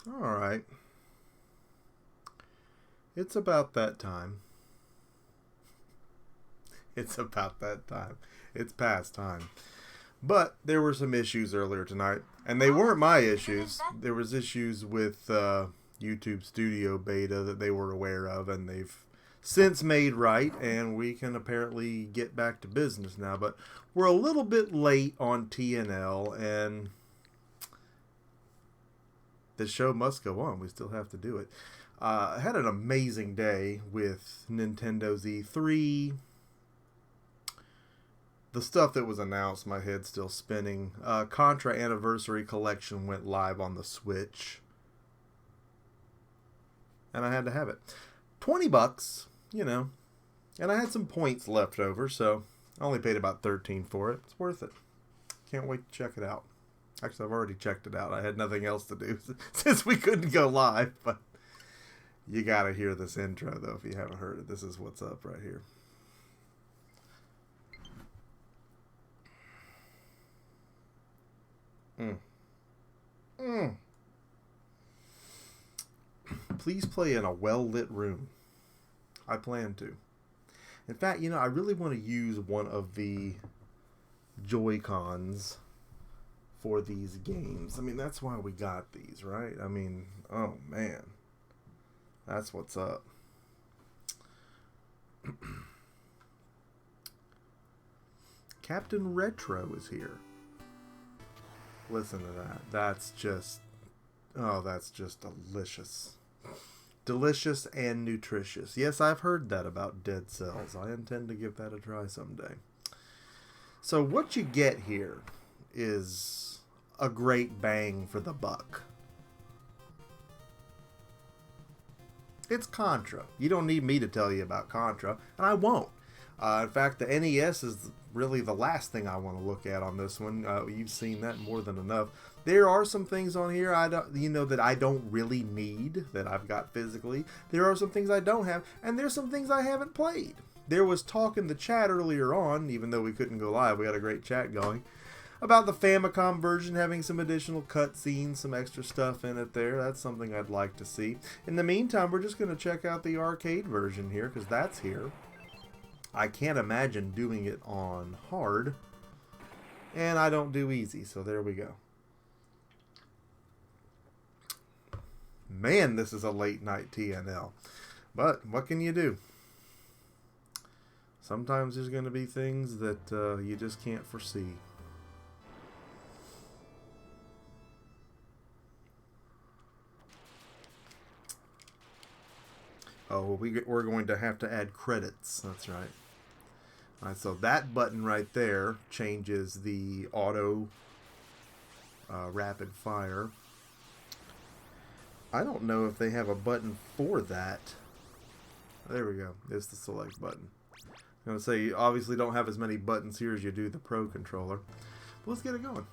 All right. It's about that time. It's about that time. It's past time. But there were some issues earlier tonight, and they weren't my issues. There was issues with YouTube Studio Beta that they were aware of, and they've since made right, and we can apparently get back to business now. But we're a little bit late on TNL, and the show must go on. We still have to do it. I had an amazing day with Nintendo's E3. The stuff that was announced, my head's still spinning. Contra Anniversary Collection went live on the Switch, and I had to have it. $20, you know, and I had some points left over, so I only paid about 13 for it. It's worth it. Can't wait to check it out. Actually, I've already checked it out. I had nothing else to do since we couldn't go live, but you gotta hear this intro, though, if you haven't heard it. This is what's up right here. Mm. Mm. Please play in a well-lit room. I plan to. In fact, I really want to use one of the Joy-Cons for these games. I mean, that's why we got these, right? I mean, oh man. That's what's up. Captain Retro is here. Listen to that. That's just delicious. Delicious and nutritious. Yes, I've heard that about dead cells. I intend to give that a try someday. So what you get here is a great bang for the buck. It's Contra. You don't need me to tell you about Contra, and I won't. In fact, the NES is really the last thing I want to look at on this one. You've seen that more than enough. There are some things on here that I don't really need, that I've got physically. There are some things I don't have, and there's some things I haven't played. There was talk in the chat earlier on, even though we couldn't go live. We had a great chat going about the Famicom version having some additional cutscenes, some extra stuff in it there. That's something I'd like to see. In the meantime, we're just going to check out the arcade version here, because that's here. I can't imagine doing it on hard, and I don't do easy, so there we go. Man, this is a late night TNL, but what can you do? Sometimes there's going to be things that you just can't foresee. Oh, we're going to have to add credits. That's right. All right, so that button right there changes the auto rapid fire. I don't know if they have a button for that. There we go. It's the select button. I'm going to say you obviously don't have as many buttons here as you do the Pro controller. But let's get it going.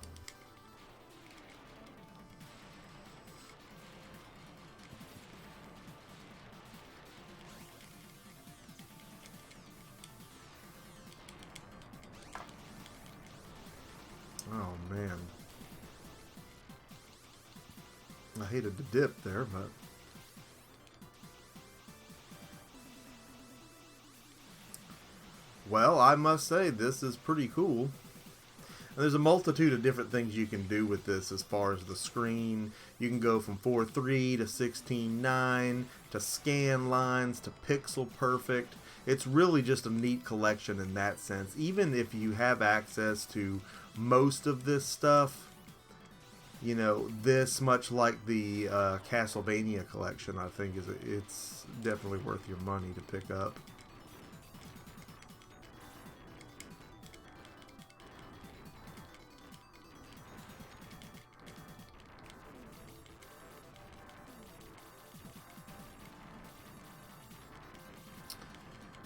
Oh, man. I hated the dip there, but... Well, I must say, this is pretty cool. And there's a multitude of different things you can do with this as far as the screen. You can go from 4:3 to 16:9 to scan lines to pixel perfect. It's really just a neat collection in that sense. Even if you have access to most of this stuff, this, much like the Castlevania collection, I think it's definitely worth your money to pick up.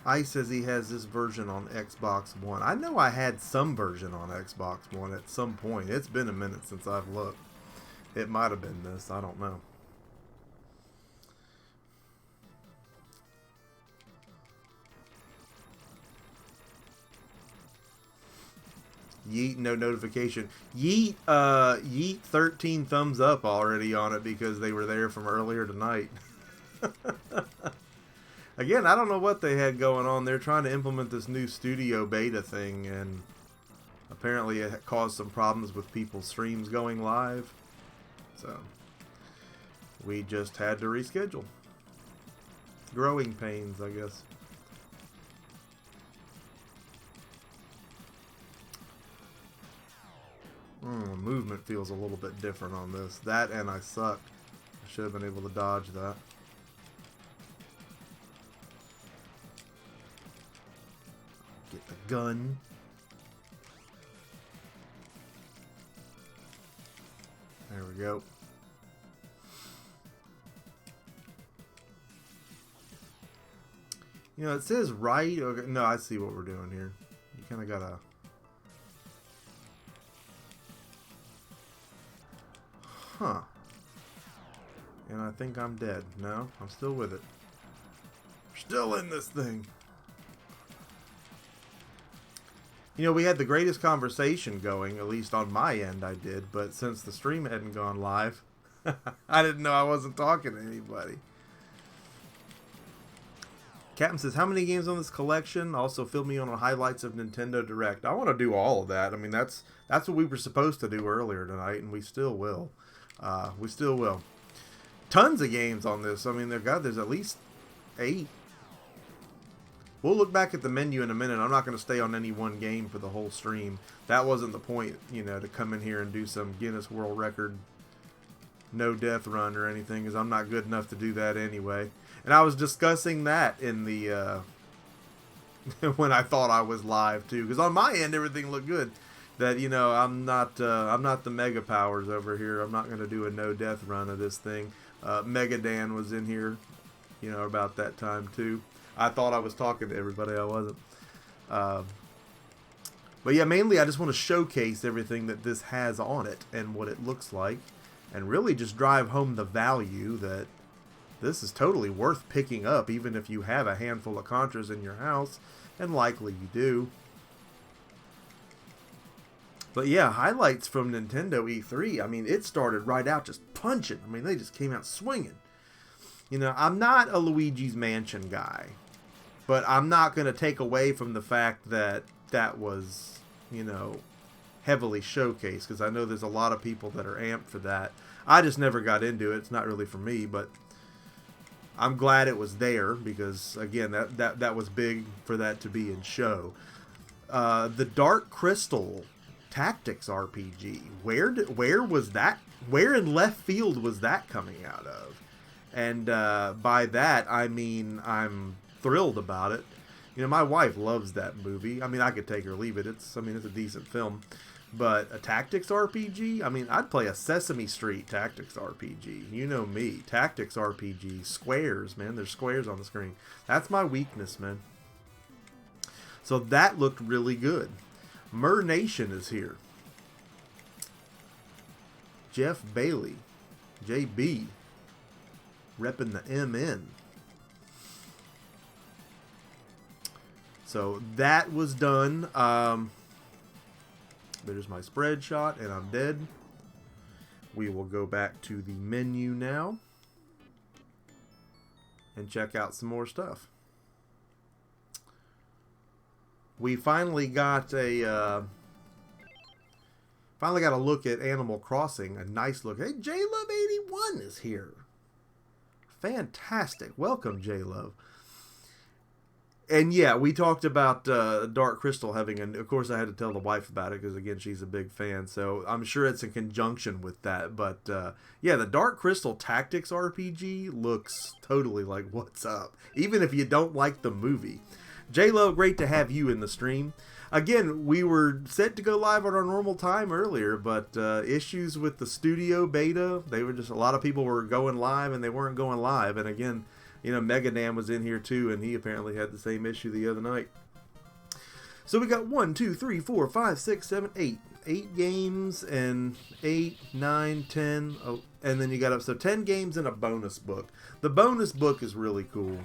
Ice says he has this version on Xbox One. I know I had some version on Xbox One at some point. It's been a minute since I've looked. It might have been this. I don't know. Yeet, no notification. Yeet 13 thumbs up already on it because they were there from earlier tonight. Again, I don't know what they had going on. They're trying to implement this new studio beta thing, and apparently it caused some problems with people's streams going live. So we just had to reschedule. Growing pains, I guess. Movement feels a little bit different on this. That and I sucked. I should have been able to dodge that. Get the gun. There we go. You know, it says right. Okay, no, I see what we're doing here. You kind of gotta... Huh. And I think I'm dead. No, I'm still with it. Still in this thing. You know, we had the greatest conversation going, at least on my end I did, but since the stream hadn't gone live, I didn't know I wasn't talking to anybody. Captain says, how many games on this collection? Also, fill me in on highlights of Nintendo Direct. I want to do all of that. I mean, that's what we were supposed to do earlier tonight, and we still will. We still will. Tons of games on this. I mean, there's at least 8. We'll look back at the menu in a minute. I'm not going to stay on any one game for the whole stream. That wasn't the point, you know, to come in here and do some Guinness World Record no death run or anything, because I'm not good enough to do that anyway. And I was discussing that in the when I thought I was live too, because on my end everything looked good. That, you know, I'm not the Mega Powers over here. I'm not going to do a no death run of this thing. Mega Dan was in here, you know, about that time too. I thought I was talking to everybody. I wasn't. But yeah, mainly I just want to showcase everything that this has on it and what it looks like, and really just drive home the value that this is totally worth picking up, even if you have a handful of Contras in your house, and likely you do. But yeah, highlights from Nintendo E3. I mean, it started right out just punching. I mean, they just came out swinging. You know, I'm not a Luigi's Mansion guy, but I'm not going to take away from the fact that that was, you know, heavily showcased, because I know there's a lot of people that are amped for that. I just never got into it. It's not really for me, but I'm glad it was there, because again, that was big for that to be in show. The Dark Crystal Tactics RPG. Where was that? Where in left field was that coming out of? And by that I mean I'm thrilled about it. You know, my wife loves that movie. I mean, I could take her or leave it. It's a decent film. But a tactics RPG? I mean, I'd play a Sesame Street tactics RPG. You know me. Tactics RPG. Squares, man. There's squares on the screen. That's my weakness, man. So that looked really good. Mur-Nation is here. Jeff Bailey. JB. Repping the MN. So that was done. There's my spread shot, and I'm dead. We will go back to the menu now and check out some more stuff. We finally got a look at Animal Crossing. A nice look. Hey, JLove81 is here. Fantastic. Welcome, JLove. And yeah, we talked about Dark Crystal having, and of course I had to tell the wife about it because again she's a big fan, so I'm sure it's in conjunction with that. But yeah, the Dark Crystal Tactics RPG looks totally like what's up, even if you don't like the movie. J-Lo, great to have you in the stream. Again, we were set to go live at our normal time earlier, but issues with the studio beta. They were just, a lot of people were going live and they weren't going live. And again, you know, Megadam was in here too, and he apparently had the same issue the other night. So we got 1, 2, 3, 4, 5, 6, 7, 8. 8 games and 8, 9, 10, and then you got up, so 10 games and a bonus book. The bonus book is really cool.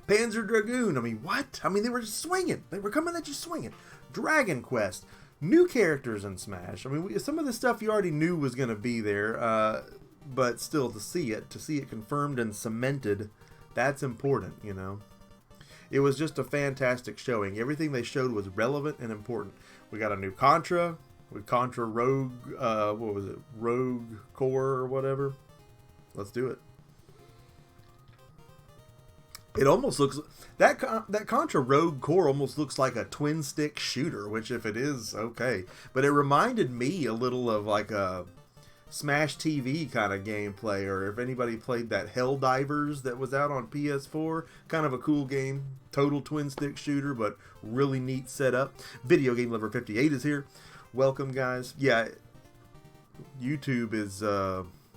Panzer Dragoon, I mean, what? I mean, they were just swinging. They were coming at you swinging. Dragon Quest. New characters in Smash. I mean, some of the stuff you already knew was going to be there, but still to see it confirmed and cemented, that's important, you know. It was just a fantastic showing. Everything they showed was relevant and important. We got a new Contra, with Contra Rogue, what was it, Rogue Core or whatever. Let's do it. It almost looks that Contra Rogue Core almost looks like a twin stick shooter, which if it is, okay. But it reminded me a little of like a Smash TV kind of gameplay, or if anybody played that Helldivers that was out on PS4, kind of a cool game, total twin stick shooter, but really neat setup. Video Game Lover 58 is here. Welcome, guys. Yeah, YouTube is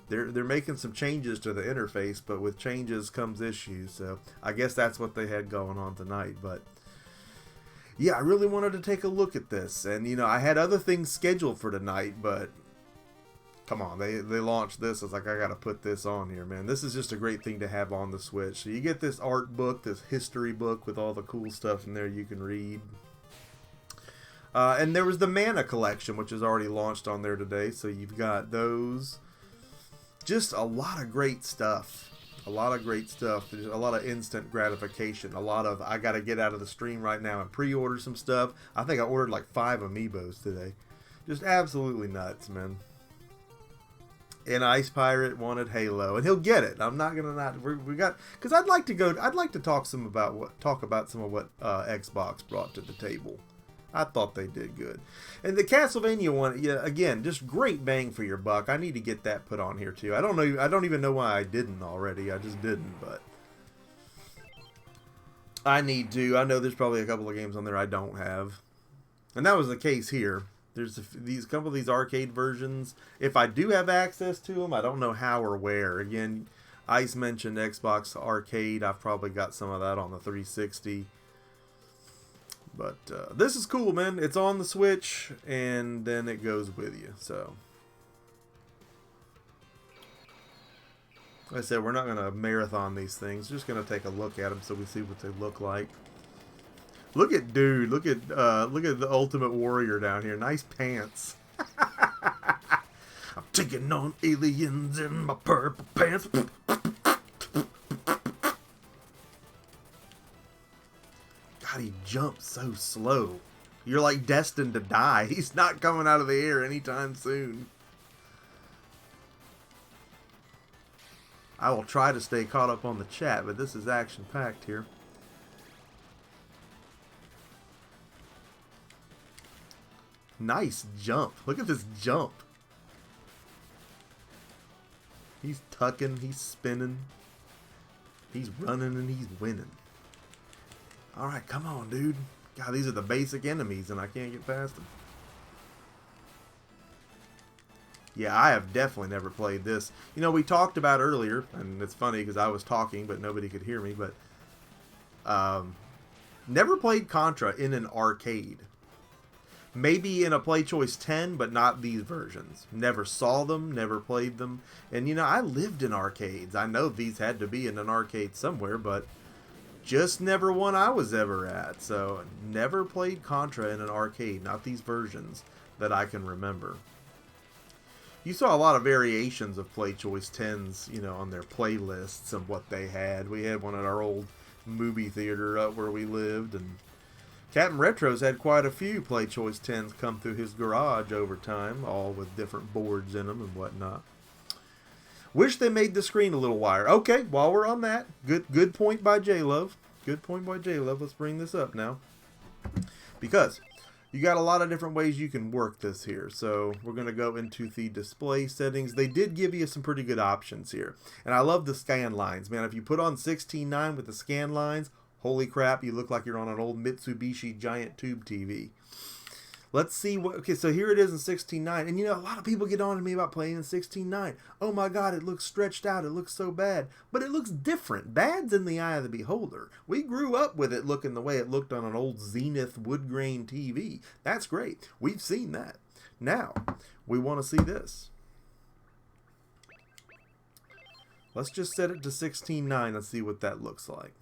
they're making some changes to the interface, but with changes comes issues. So I guess that's what they had going on tonight. But yeah, I really wanted to take a look at this, and you know, I had other things scheduled for tonight, but come on, they launched this. I was like, I gotta put this on here, man. This is just a great thing to have on the Switch. So you get this art book, this history book with all the cool stuff in there you can read. And there was the Mana collection, which is already launched on there today. So you've got those. Just a lot of great stuff. A lot of great stuff. There's a lot of instant gratification. A lot of, I got to get out of the stream right now and pre-order some stuff. I think I ordered like 5 amiibos today. Just absolutely nuts, man. And Ice Pirate wanted Halo, and he'll get it. I'm not gonna not. We got, because I'd like to talk about some of what Xbox brought to the table. I thought they did good. And the Castlevania one, yeah, again, just great bang for your buck. I need to get that put on here too. I don't know. I don't even know why I didn't already. I just didn't, but I need to. I know there's probably a couple of games on there I don't have, and that was the case here. There's these couple of these arcade versions. If I do have access to them, I don't know how or where. Again, Ice mentioned Xbox Arcade. I've probably got some of that on the 360. But this is cool, man. It's on the Switch, and then it goes with you. So, like I said, we're not going to marathon these things. Just going to take a look at them so we see what they look like. Look at dude. Look at the Ultimate Warrior down here. Nice pants. I'm taking on aliens in my purple pants. He jumps so slow. You're like destined to die. He's not coming out of the air anytime soon. I will try to stay caught up on the chat, but this is action-packed here. Nice jump. Look at this jump. He's tucking, he's spinning. He's running and he's winning. Alright, come on, dude. God, these are the basic enemies, and I can't get past them. Yeah, I have definitely never played this. You know, we talked about earlier, and it's funny because I was talking, but nobody could hear me, but never played Contra in an arcade. Maybe in a Play Choice 10, but not these versions. Never saw them, never played them. And, you know, I lived in arcades. I know these had to be in an arcade somewhere, but just never one I was ever at. So never played Contra in an arcade, not these versions that I can remember. You saw a lot of variations of Play Choice 10s, you know, on their playlists and what they had. We had one at our old movie theater up where we lived, and Captain Retro's had quite a few Play Choice 10s come through his garage over time, all with different boards in them and whatnot. Wish they made the screen a little wider. Okay, while we're on that, good point by J-Love. Good point by J-Love. Let's bring this up now. Because you got a lot of different ways you can work this here. So we're going to go into the display settings. They did give you some pretty good options here. And I love the scan lines. Man, if you put on 16:9 with the scan lines, holy crap, you look like you're on an old Mitsubishi giant tube TV. Let's see what... Okay, so here it is in 16:9. And, you know, a lot of people get on to me about playing in 16:9. Oh, my God, it looks stretched out. It looks so bad. But it looks different. Bad's in the eye of the beholder. We grew up with it looking the way it looked on an old Zenith wood grain TV. That's great. We've seen that. Now, we want to see this. Let's just set it to 16:9 and see what that looks like.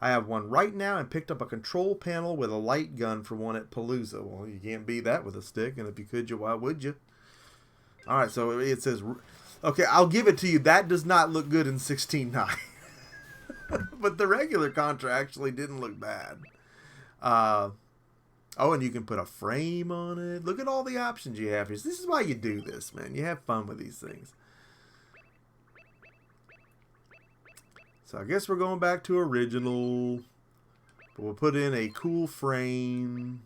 I have one right now and picked up a control panel with a light gun for one at Palooza. Well, you can't beat that with a stick, and if you could, why would you? Alright, so it says... Okay, I'll give it to you. That does not look good in 16.9. But the regular Contra actually didn't look bad. Oh, and you can put a frame on it. Look at all the options you have here. This is why you do this, man. You have fun with these things. So I guess we're going back to original. But we'll put in a cool frame.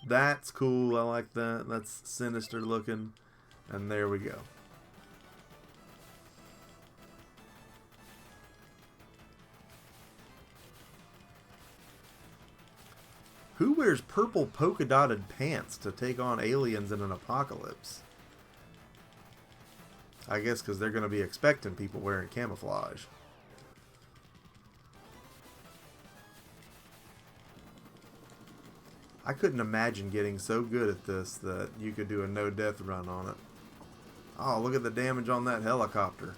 That's cool. I like that. That's sinister looking. And there we go. Who wears purple polka dotted pants to take on aliens in an apocalypse? I guess because they're going to be expecting people wearing camouflage. I couldn't imagine getting so good at this that you could do a no-death run on it. Oh, look at the damage on that helicopter.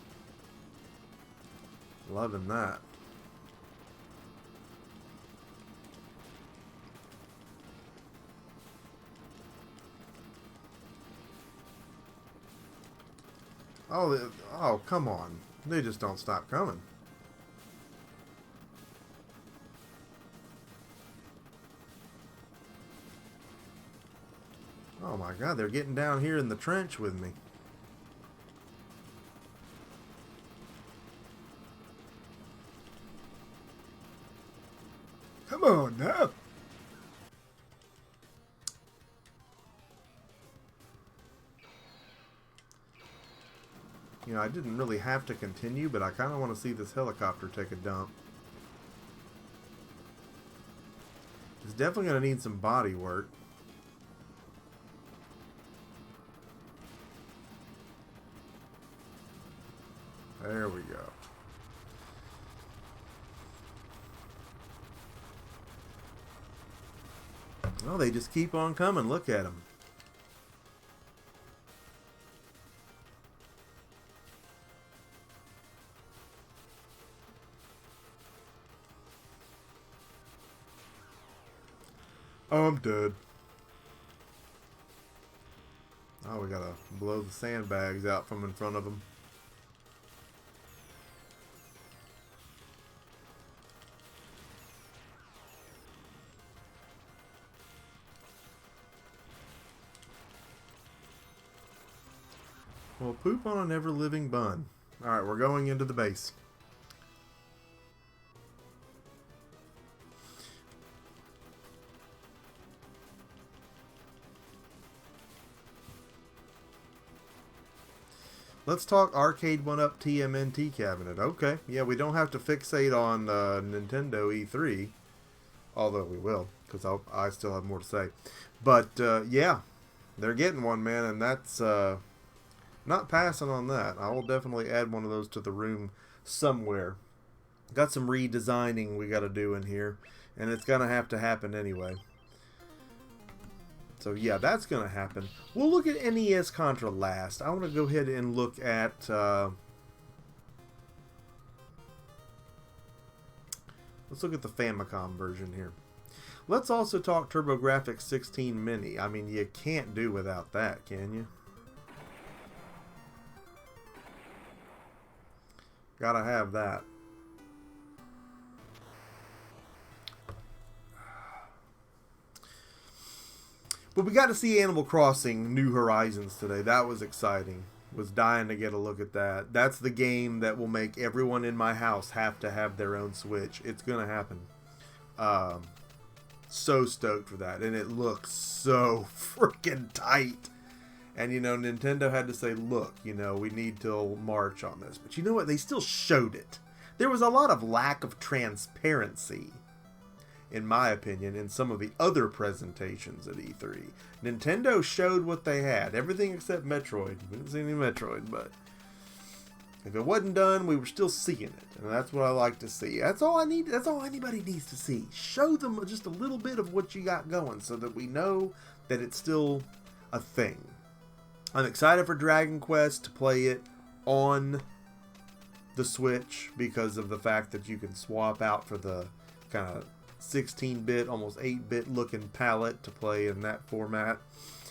Loving that. Oh, come on. They just don't stop coming. Oh my God, they're getting down here in the trench with me. Come on now. You know, I didn't really have to continue, but I kind of want to see this helicopter take a dump. It's definitely going to need some body work. There we go. Well, they just keep on coming. Look at them. Oh, I'm dead. Oh, we gotta blow the sandbags out from in front of them. Well, poop on an ever-living bun. Alright, we're going into the base. Let's talk arcade 1-up TMNT cabinet. Okay, yeah, we don't have to fixate on Nintendo E3. Although we will, because I still have more to say. But, yeah, they're getting one, man, and that's... not passing on that. I will definitely add one of those to the room somewhere. Got some redesigning we got to do in here, and it's going to have to happen anyway. So yeah, that's going to happen. We'll look at NES Contra last. I want to go ahead and look at... let's look at the Famicom version here. Let's also talk TurboGrafx 16 Mini. I mean, you can't do without that, can you? Gotta have that. But we got to see Animal Crossing New Horizons today. That was exciting. Was dying to get a look at that. That's the game that will make everyone in my house have to have their own Switch. It's gonna happen. So stoked for that. And it looks so freaking tight. And, you know, Nintendo had to say, look, you know, we need till March on this. But you know what? They still showed it. There was a lot of lack of transparency, in my opinion, in some of the other presentations at E3. Nintendo showed what they had. Everything except Metroid. We didn't see any Metroid, but if it wasn't done, we were still seeing it. And that's what I like to see. That's all I need. That's all anybody needs to see. Show them just a little bit of what you got going so that we know that it's still a thing. I'm excited for Dragon Quest to play it on the Switch because of the fact that you can swap out for the kind of 16-bit, almost 8-bit looking palette to play in that format,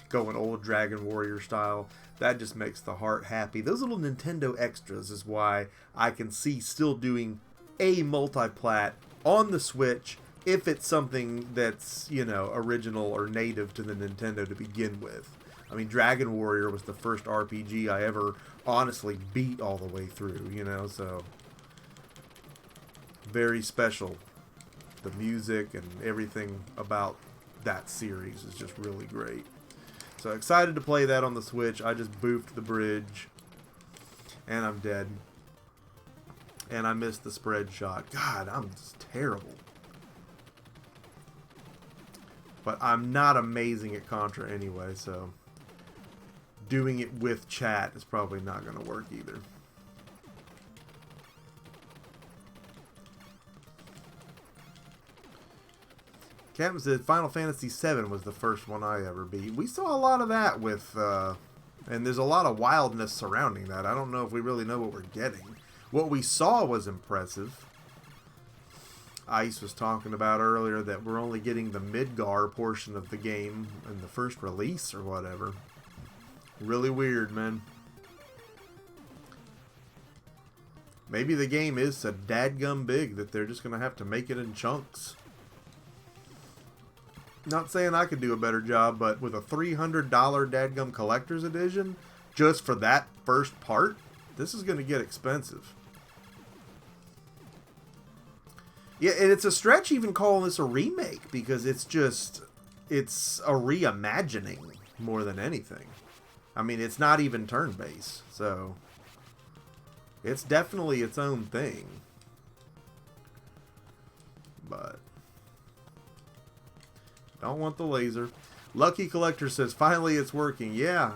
going old Dragon Warrior style. That just makes the heart happy. Those little Nintendo extras is why I can see still doing a multi-plat on the Switch if it's something that's, you know, original or native to the Nintendo to begin with. I mean, Dragon Warrior was the first RPG I ever honestly beat all the way through, you know, so very special. The music and everything about that series is just really great. So excited to play that on the Switch. I just boofed the bridge and I'm dead. And I missed the spread shot. God, I'm just terrible. But I'm not amazing at Contra anyway, so doing it with chat is probably not going to work either. Captain said Final Fantasy VII was the first one I ever beat. We saw a lot of that with, and there's a lot of wildness surrounding that. I don't know if we really know what we're getting. What we saw was impressive. Ice was talking about earlier that we're only getting the Midgar portion of the game in the first release or whatever. Really weird, man. Maybe the game is so dadgum big that they're just going to have to make it in chunks. Not saying I could do a better job, but with a $300 dadgum collector's edition, just for that first part, this is going to get expensive. Yeah, and it's a stretch even calling this a remake, because it's a reimagining more than anything. I mean, it's not even turn-based, so it's definitely its own thing. But don't want the laser. Lucky Collector says, finally it's working. Yeah,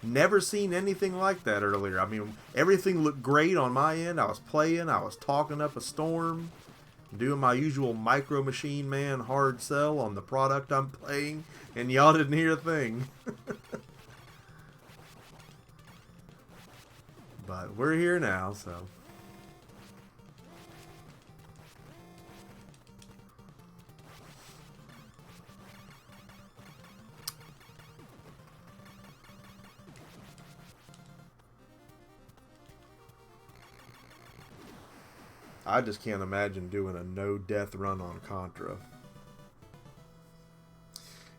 never seen anything like that earlier. I mean, everything looked great on my end. I was playing. I was talking up a storm. Doing my usual Micro Machine Man hard sell on the product I'm playing. And y'all didn't hear a thing. But we're here now, so. I just can't imagine doing a no-death run on Contra.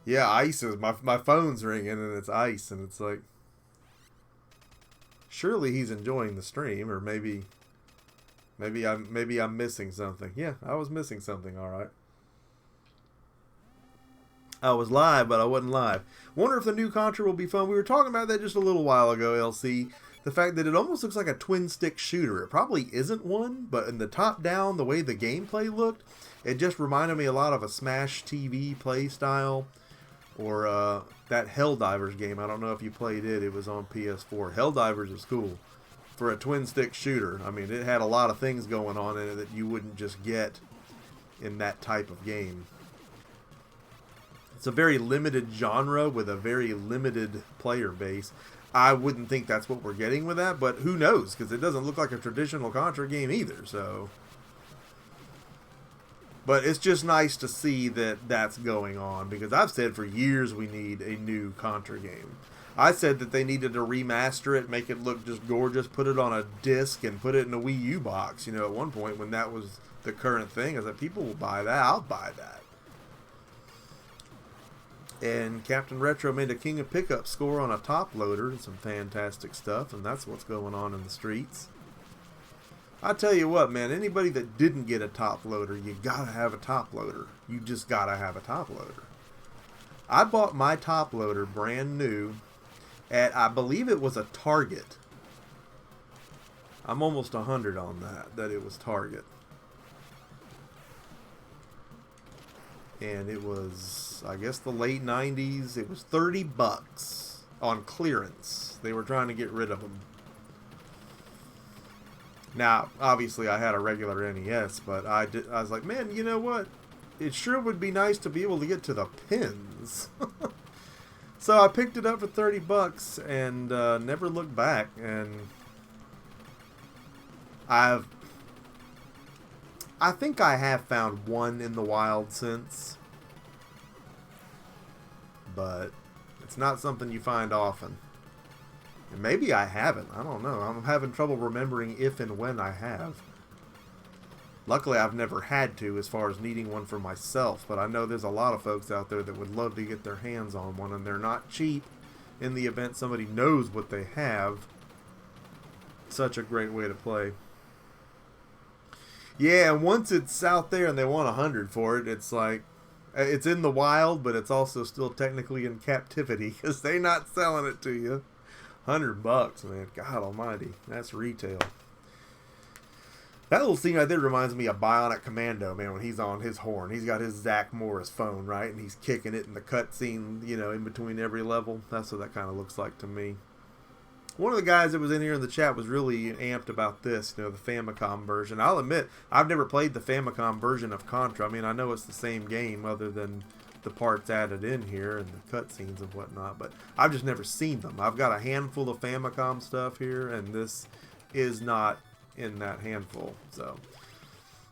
Yeah, Ice is... My phone's ringing and it's Ice, and it's like... Surely he's enjoying the stream, or maybe I'm missing something. Yeah, I was missing something, alright. I was live, but I wasn't live. Wonder if the new Contra will be fun. We were talking about that just a little while ago, LC. The fact that it almost looks like a twin-stick shooter. It probably isn't one, but in the top-down, the way the gameplay looked, it just reminded me a lot of a Smash TV play style. Or that Helldivers game. I don't know if you played it. It was on PS4. Helldivers is cool for a twin-stick shooter. I mean, it had a lot of things going on in it that you wouldn't just get in that type of game. It's a very limited genre with a very limited player base. I wouldn't think that's what we're getting with that, but who knows? Because it doesn't look like a traditional Contra game either, so... But it's just nice to see that that's going on, because I've said for years we need a new Contra game. I said that they needed to remaster it, make it look just gorgeous, put it on a disc, and put it in a Wii U box. You know, at one point when that was the current thing, I said, people will buy that, I'll buy that. And Captain Retro made a King of Pickup score on a top loader and some fantastic stuff, and that's what's going on in the streets. I tell you what, man, anybody that didn't get a top loader, you gotta have a top loader. You just gotta have a top loader. I bought my top loader brand new at, I believe it was a Target. I'm almost 100 on that it was Target. And it was, I guess, the late 90s. It was 30 bucks on clearance. They were trying to get rid of them. Now, obviously, I had a regular NES, but I was like, man, you know what? It sure would be nice to be able to get to the pins. So I picked it up for 30 bucks and never looked back. And I think I have found one in the wild since, but it's not something you find often. And maybe I haven't. I don't know. I'm having trouble remembering if and when I have. Luckily, I've never had to as far as needing one for myself, but I know there's a lot of folks out there that would love to get their hands on one, and they're not cheap. In the event somebody knows what they have, such a great way to play. Yeah, and once it's out there and they want 100 for it, it's like, it's in the wild, but it's also still technically in captivity because they're not selling it to you. $100, man. God almighty. That's retail. That little scene right there reminds me of Bionic Commando, man, when he's on his horn. He's got his Zach Morris phone, right? And he's kicking it in the cutscene, you know, in between every level. That's what that kind of looks like to me. One of the guys that was in here in the chat was really amped about this, you know, the Famicom version. I'll admit, I've never played the Famicom version of Contra. I mean, I know it's the same game other than the parts added in here and the cutscenes and whatnot, but I've just never seen them. I've got a handful of Famicom stuff here, and this is not in that handful. So,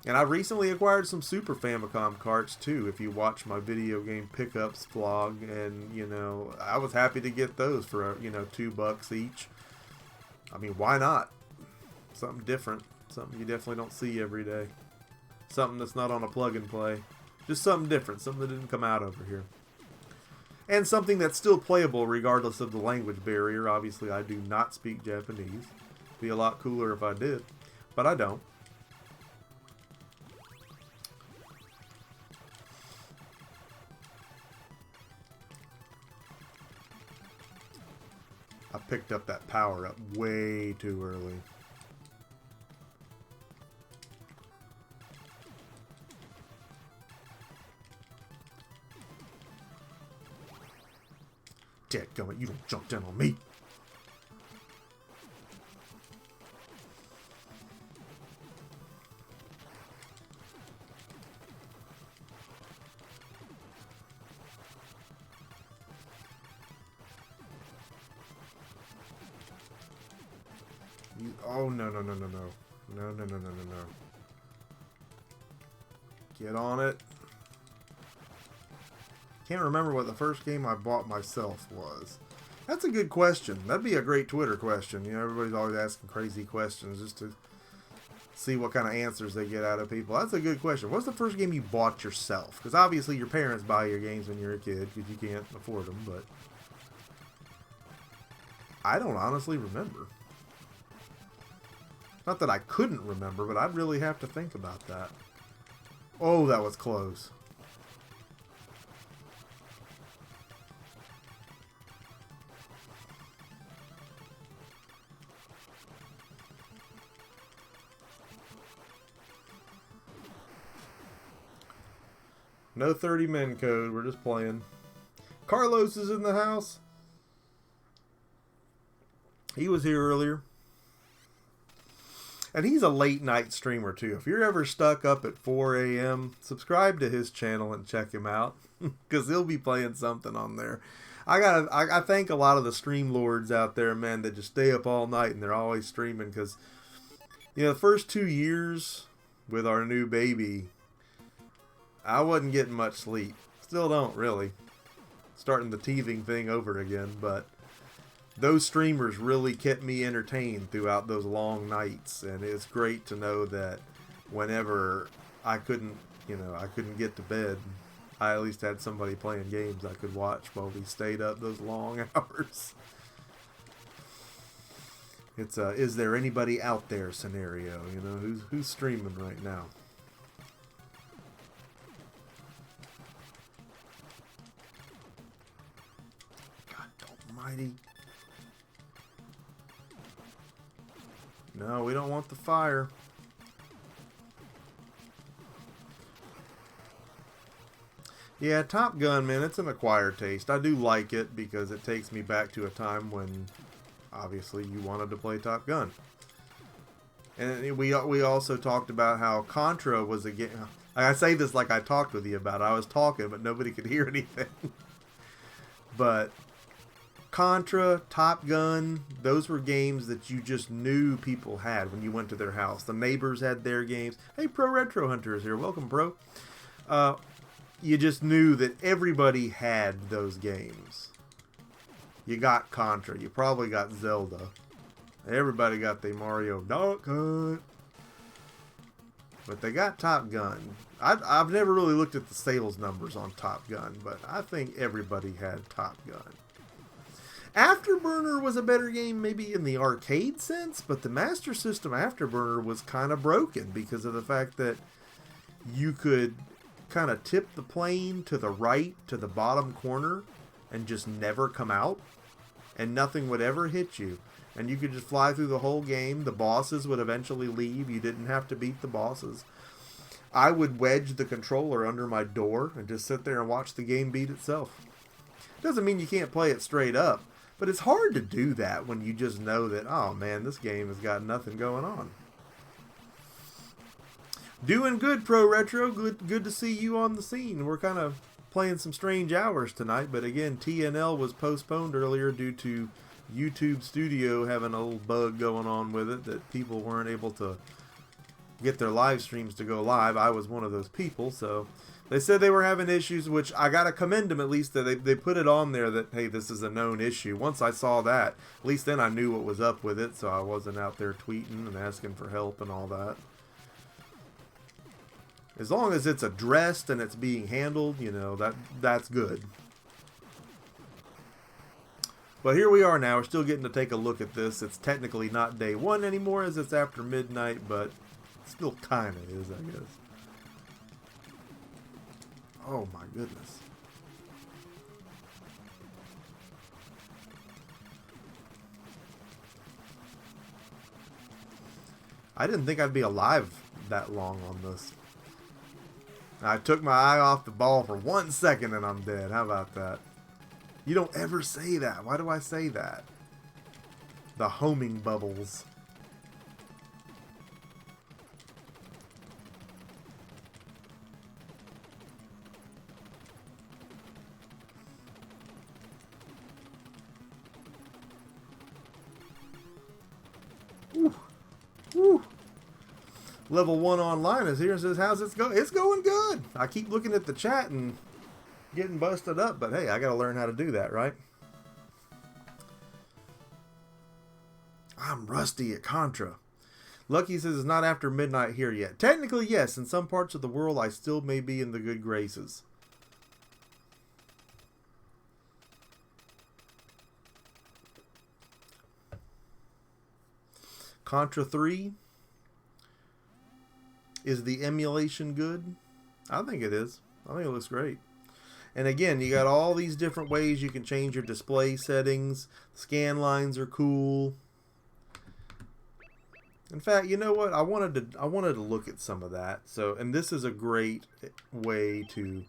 and I recently acquired some Super Famicom carts too, if you watch my video game pickups vlog, and you know, I was happy to get those for, you know, $2 each. I mean, why not? Something different, something you definitely don't see every day, something that's not on a plug and play, just something different, something that didn't come out over here, and something that's still playable regardless of the language barrier. Obviously I do not speak Japanese. Be a lot cooler if I did, but I don't. I picked up that power up way too early. Dadgummit, you don't jump down on me. Oh, no, no, no, no, no. No, no, no, no, no, no. Get on it. Can't remember what the first game I bought myself was. That's a good question. That'd be a great Twitter question. You know, everybody's always asking crazy questions just to see what kind of answers they get out of people. That's a good question. What's the first game you bought yourself? Because obviously your parents buy your games when you're a kid because you can't afford them, but I don't honestly remember. Not that I couldn't remember, but I'd really have to think about that. Oh, that was close. No 30 men code, we're just playing. Carlos is in the house. He was here earlier. And he's a late night streamer too. If you're ever stuck up at 4 a.m., subscribe to his channel and check him out. Because he'll be playing something on there. I thank a lot of the stream lords out there, man, that just stay up all night and they're always streaming. Because, you know, the first 2 years with our new baby, I wasn't getting much sleep. Still don't, really. Starting the teething thing over again, but those streamers really kept me entertained throughout those long nights, and it's great to know that whenever I couldn't get to bed, I at least had somebody playing games I could watch while we stayed up those long hours. It's a is there anybody out there scenario, you know, who's streaming right now. God almighty. No, we don't want the fire. Yeah, Top Gun, man, it's an acquired taste. I do like it because it takes me back to a time when, obviously, you wanted to play Top Gun. And we also talked about how Contra was a game. I say this like I talked with you about it. I was talking, but nobody could hear anything. But Contra, Top Gun, those were games that you just knew people had when you went to their house. The neighbors had their games. Hey, Pro Retro Hunter is here. Welcome, bro. You just knew that everybody had those games. You got Contra. You probably got Zelda. Everybody got the Mario Duck Hunt. But they got Top Gun. I've never really looked at the sales numbers on Top Gun, but I think everybody had Top Gun. Afterburner was a better game maybe in the arcade sense, but the Master System Afterburner was kind of broken because of the fact that you could kind of tip the plane to the right, to the bottom corner, and just never come out, and nothing would ever hit you. And you could just fly through the whole game. The bosses would eventually leave. You didn't have to beat the bosses. I would wedge the controller under my door and just sit there and watch the game beat itself. Doesn't mean you can't play it straight up, but it's hard to do that when you just know that, oh man, this game has got nothing going on. Doing good, Pro Retro. Good to see you on the scene. We're kind of playing some strange hours tonight, but again, TNL was postponed earlier due to YouTube Studio having a little bug going on with it that people weren't able to get their live streams to go live. I was one of those people, so they said they were having issues, which I gotta commend them at least that they put it on there that, hey, this is a known issue. Once I saw that, at least then I knew what was up with it, so I wasn't out there tweeting and asking for help and all that. As long as it's addressed and it's being handled, you know, that's good. But here we are now. We're still getting to take a look at this. It's technically not day one anymore as it's after midnight, but it still kind of is, I guess. Oh my goodness. I didn't think I'd be alive that long on this. I took my eye off the ball for 1 second and I'm dead. How about that? You don't ever say that. Why do I say that? The homing bubbles. Woo. Woo. Level 1 online is here and says, how's it going? It's going good. I keep looking at the chat and getting busted up, but hey, I gotta learn how to do that, right? I'm rusty at Contra. Lucky says it's not after midnight here yet. Technically, yes. In some parts of the world, I still may be in the good graces. Contra 3. Is the emulation good? I think it is. I think it looks great. And again, you got all these different ways you can change your display settings. Scan lines are cool. In fact, you know what? I wanted to look at some of that. So, and this is a great way to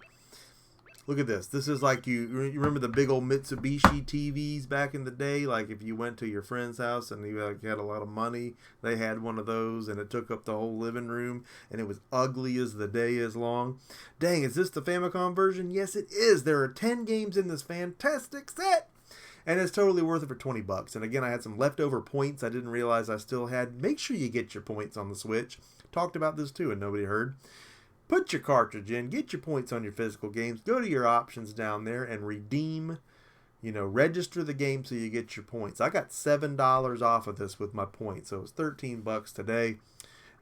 look at this. This is like you remember the big old Mitsubishi TVs back in the day. Like if you went to your friend's house and you had a lot of money, they had one of those, and it took up the whole living room, and it was ugly as the day is long. Dang, is this the Famicom version? Yes, it is. There are 10 games in this fantastic set. And it's totally worth it for 20 bucks. And again, I had some leftover points I didn't realize I still had. Make sure you get your points on the Switch. Talked about this too and nobody heard. Put your cartridge in. Get your points on your physical games. Go to your options down there and redeem. You know, register the game so you get your points. I got $7 off of this with my points. So it was 13 bucks today.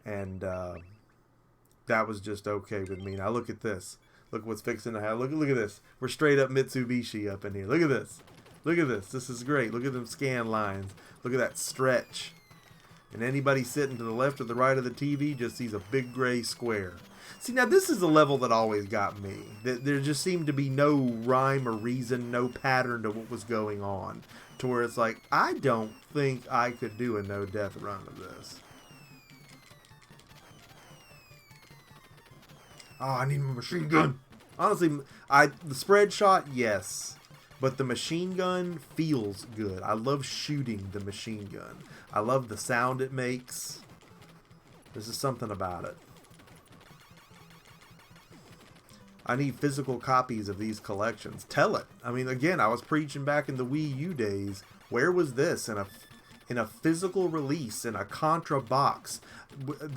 And that was just okay with me. Now look at this. Look what's fixing to happen. Look at this. We're straight up Mitsubishi up in here. Look at this. Look at this. This is great. Look at them scan lines. Look at that stretch. And anybody sitting to the left or the right of the TV just sees a big gray square. See, now this is the level that always got me. There just seemed to be no rhyme or reason, no pattern to what was going on. To where it's like, I don't think I could do a no-death run of this. Oh, I need my machine gun. Honestly, the spread shot, yes. But the machine gun feels good. I love shooting the machine gun. I love the sound it makes. There's just something about it. I need physical copies of these collections. Tell it. I mean, again, I was preaching back in the Wii U days. Where was this in a physical release, in a Contra box,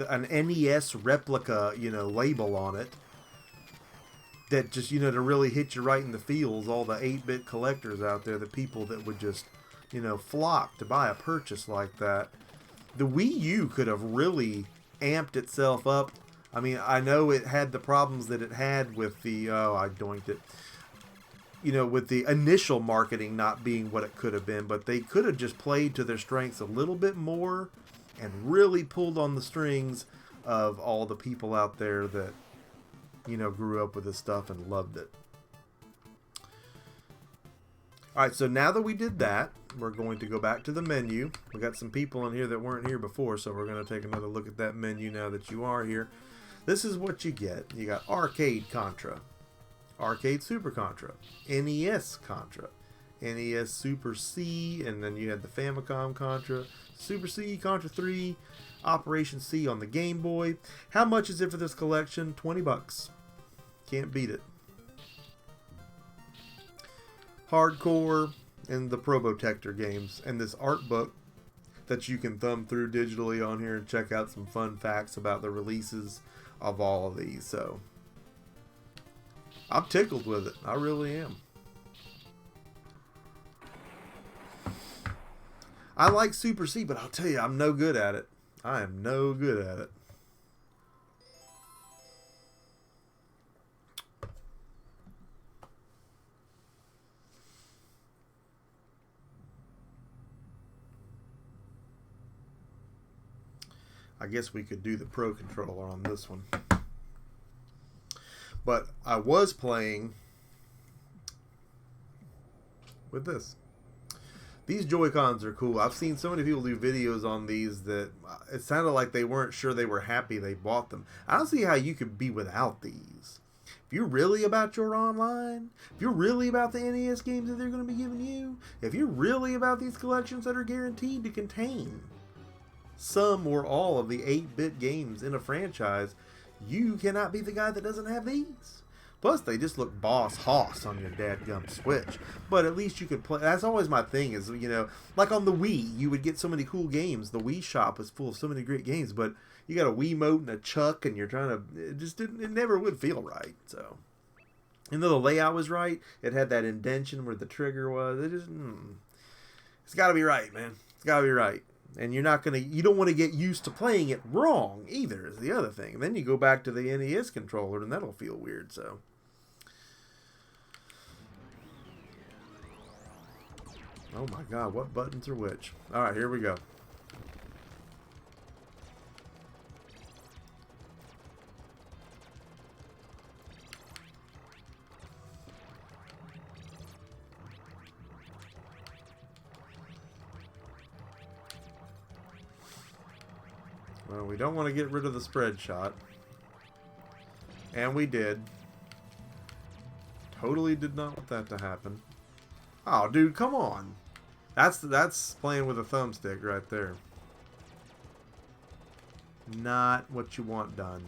an NES replica, you know, label on it, that just, you know, to really hit you right in the feels, all the 8-bit collectors out there, the people that would just, you know, flock to buy a purchase like that. The Wii U could have really amped itself up. I mean, I know it had the problems that it had with the, oh, I doinked it, you know, with the initial marketing not being what it could have been, but they could have just played to their strengths a little bit more and really pulled on the strings of all the people out there that, you know, grew up with this stuff and loved it. Alright, so now that we did that, we're going to go back to the menu. We got some people in here that weren't here before, so we're going to take another look at that menu now that you are here. This is what you get. You got Arcade Contra, Arcade Super Contra, NES Contra, NES Super C, and then you had the Famicom Contra, Super C, Contra 3, Operation C on the Game Boy. How much is it for this collection? 20 bucks. Can't beat it. Hardcore and the Probotector games, and this art book that you can thumb through digitally on here and check out some fun facts about the releases of all of these. So I'm tickled with it. I really am. I like Super C, but I'll tell you, I'm no good at it. I am no good at it. I guess we could do the Pro Controller on this one. But I was playing with this. These Joy-Cons are cool. I've seen so many people do videos on these that it sounded like they weren't sure they were happy they bought them. I don't see how you could be without these. If you're really about your online, if you're really about the NES games that they're going to be giving you, if you're really about these collections that are guaranteed to contain some or all of the 8-bit games in a franchise, you cannot be the guy that doesn't have these. Plus, they just look boss hoss on your dadgum Switch. But at least you could play. That's always my thing is, you know, like on the Wii, you would get so many cool games. The Wii shop was full of so many great games, but you got a Wiimote and a Chuck, and you're trying to, it never would feel right. So, even though the layout was right, it had that indentation where the trigger was. It just, it's got to be right, man. It's got to be right. And you don't want to get used to playing it wrong either, is the other thing. And then you go back to the NES controller and that'll feel weird, so. Oh my god, what buttons are which? Alright, here we go. Well, we don't want to get rid of the spread shot. And we did. Totally did not want that to happen. Oh, dude, come on. That's playing with a thumbstick right there. Not what you want done.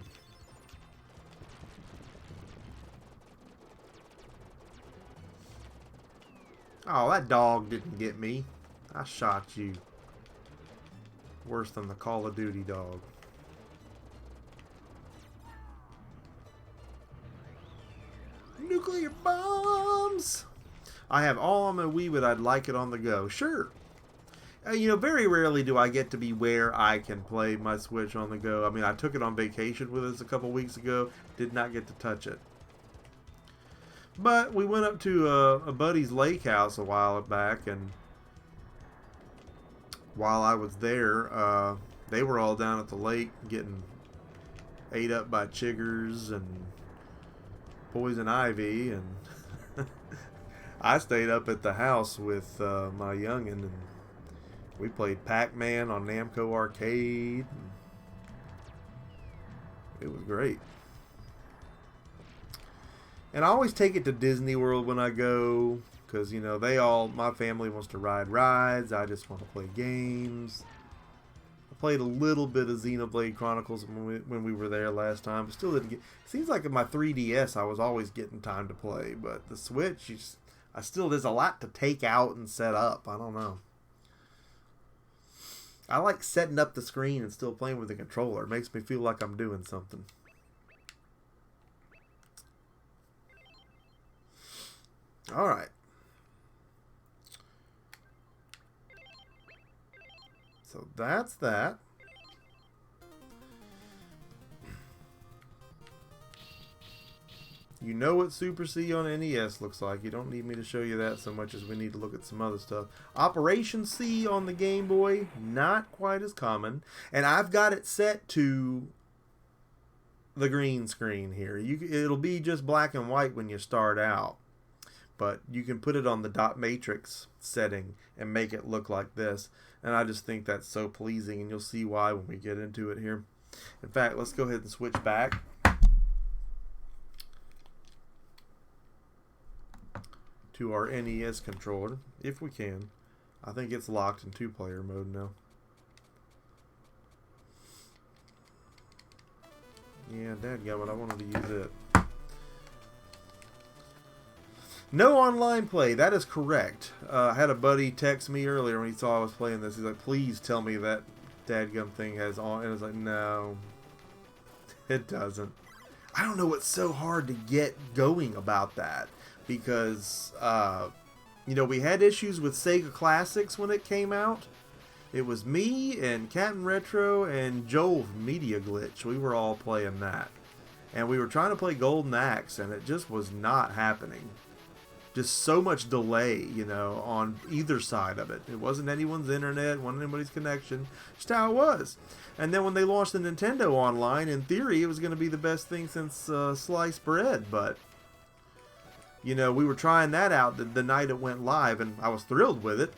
Oh, that dog didn't get me. I shot you. Worse than the Call of Duty dog. Nuclear bombs! I have all on my Wii, but I'd like it on the go. Sure. You know, very rarely do I get to be where I can play my Switch on the go. I mean, I took it on vacation with us a couple weeks ago. Did not get to touch it. But we went up to a buddy's lake house a while back, and while I was there, they were all down at the lake getting ate up by chiggers and poison ivy, and I stayed up at the house with my youngin', and we played Pac-Man on Namco Arcade. It was great. And I always take it to Disney World when I go, because, you know, my family wants to ride rides. I just want to play games. Played a little bit of Xenoblade Chronicles when we were there last time, but still didn't get. Seems like in my 3DS I was always getting time to play, but the Switch, there's a lot to take out and set up. I don't know. I like setting up the screen and still playing with the controller. It makes me feel like I'm doing something. All right. So that's that. You know what Super C on NES looks like. You don't need me to show you that so much as we need to look at some other stuff. Operation C on the Game Boy, not quite as common. And I've got it set to the green screen here. It'll be just black and white when you start out. But you can put it on the dot matrix setting and make it look like this. And I just think that's so pleasing, and you'll see why when we get into it here. In fact, let's go ahead and switch back to our NES controller, if we can. I think it's locked in 2-player mode now. Yeah, dadgummit, I wanted to use it. No online play, that is correct. I had a buddy text me earlier when he saw I was playing this. He's like, please tell me that dadgum thing has on. And I was like, no, it doesn't. I don't know what's so hard to get going about that. Because, you know, we had issues with Sega Classics when it came out. It was me and Captain Retro and Joel from Media Glitch. We were all playing that. And we were trying to play Golden Axe, and it just was not happening. Just so much delay, you know, on either side of it. It wasn't anyone's internet, wasn't anybody's connection. Just how it was. And then when they launched the Nintendo Online, in theory, it was going to be the best thing since sliced bread. But, you know, we were trying that out the night it went live, and I was thrilled with it.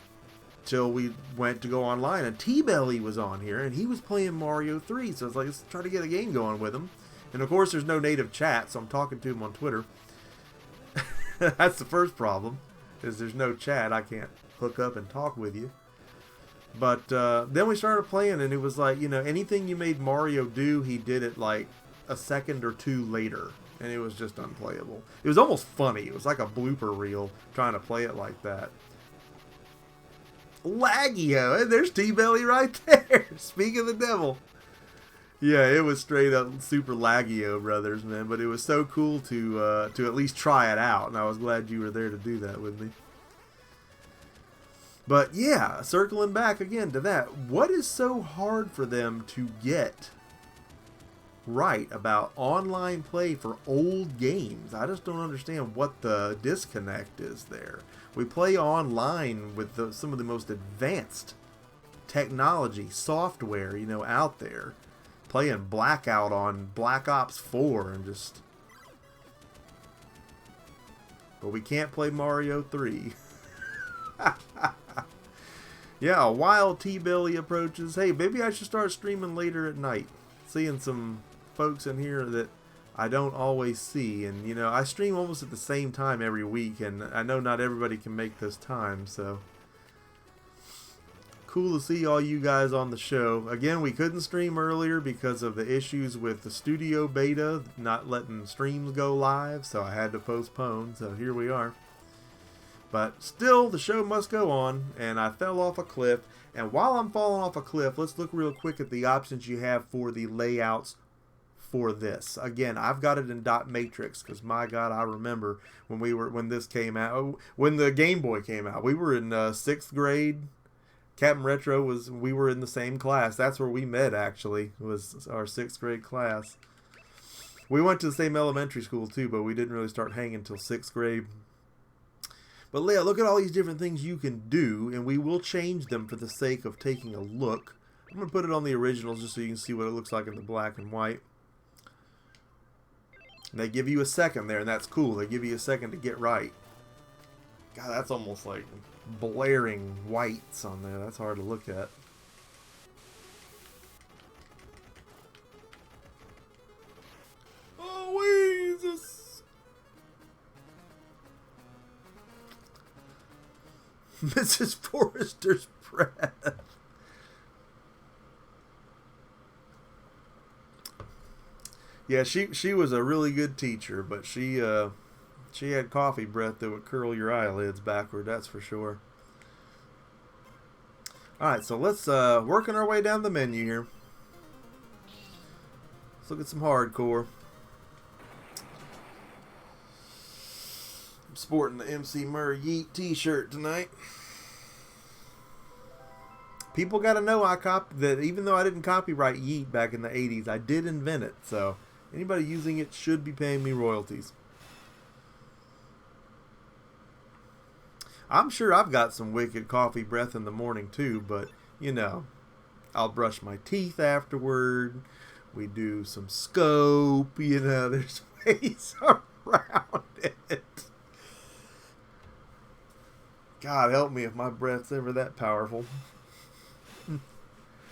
Till we went to go online, and T-Belly was on here, and he was playing Mario 3. So I was like, let's try to get a game going with him. And, of course, there's no native chat, so I'm talking to him on Twitter. That's the first problem, is there's no chat. I can't hook up and talk with you. But then we started playing, and it was like, you know, anything you made Mario do, he did it like a second or two later. And it was just unplayable. It was almost funny. It was like a blooper reel trying to play it like that. Laggio! There's T-Belly right there! Speak of the devil. Yeah, it was straight up super laggio, brothers, man. But it was so cool to at least try it out, and I was glad you were there to do that with me. But yeah, circling back again to that, what is so hard for them to get right about online play for old games? I just don't understand what the disconnect is there. We play online with some of the most advanced technology, software, you know, out there. Playing Blackout on Black Ops 4 and just... But we can't play Mario 3. Yeah, while T-Belly approaches. Hey, maybe I should start streaming later at night. Seeing some folks in here that I don't always see. And, you know, I stream almost at the same time every week. And I know not everybody can make this time, so... Cool to see all you guys on the show. Again, we couldn't stream earlier because of the issues with the studio beta not letting streams go live, so I had to postpone, so here we are. But still, the show must go on, and I fell off a cliff. And while I'm falling off a cliff, let's look real quick at the options you have for the layouts for this. Again, I've got it in dot matrix because, my God, I remember when this came out, when the Game Boy came out. We were in 6th grade. Captain Retro we were in the same class. That's where we met, actually, was our 6th grade class. We went to the same elementary school, too, but we didn't really start hanging until 6th grade. But, Leah, look at all these different things you can do, and we will change them for the sake of taking a look. I'm going to put it on the originals just so you can see what it looks like in the black and white. And they give you a second there, and that's cool. They give you a second to get right. God, that's almost like blaring whites on there. That's hard to look at. Oh, Jesus! Mrs. Forrester's breath. Yeah, she was a really good teacher, but she had coffee breath that would curl your eyelids backward. That's for sure. All right, so let's working our way down the menu here. Let's look at some hardcore. I'm sporting the Emceemur Yeet T-shirt tonight. People got to know that even though I didn't copyright Yeet back in the 80s, I did invent it. So anybody using it should be paying me royalties. I'm sure I've got some wicked coffee breath in the morning too, but you know, I'll brush my teeth afterward. We do some scope, you know, there's ways around it. God help me if my breath's ever that powerful.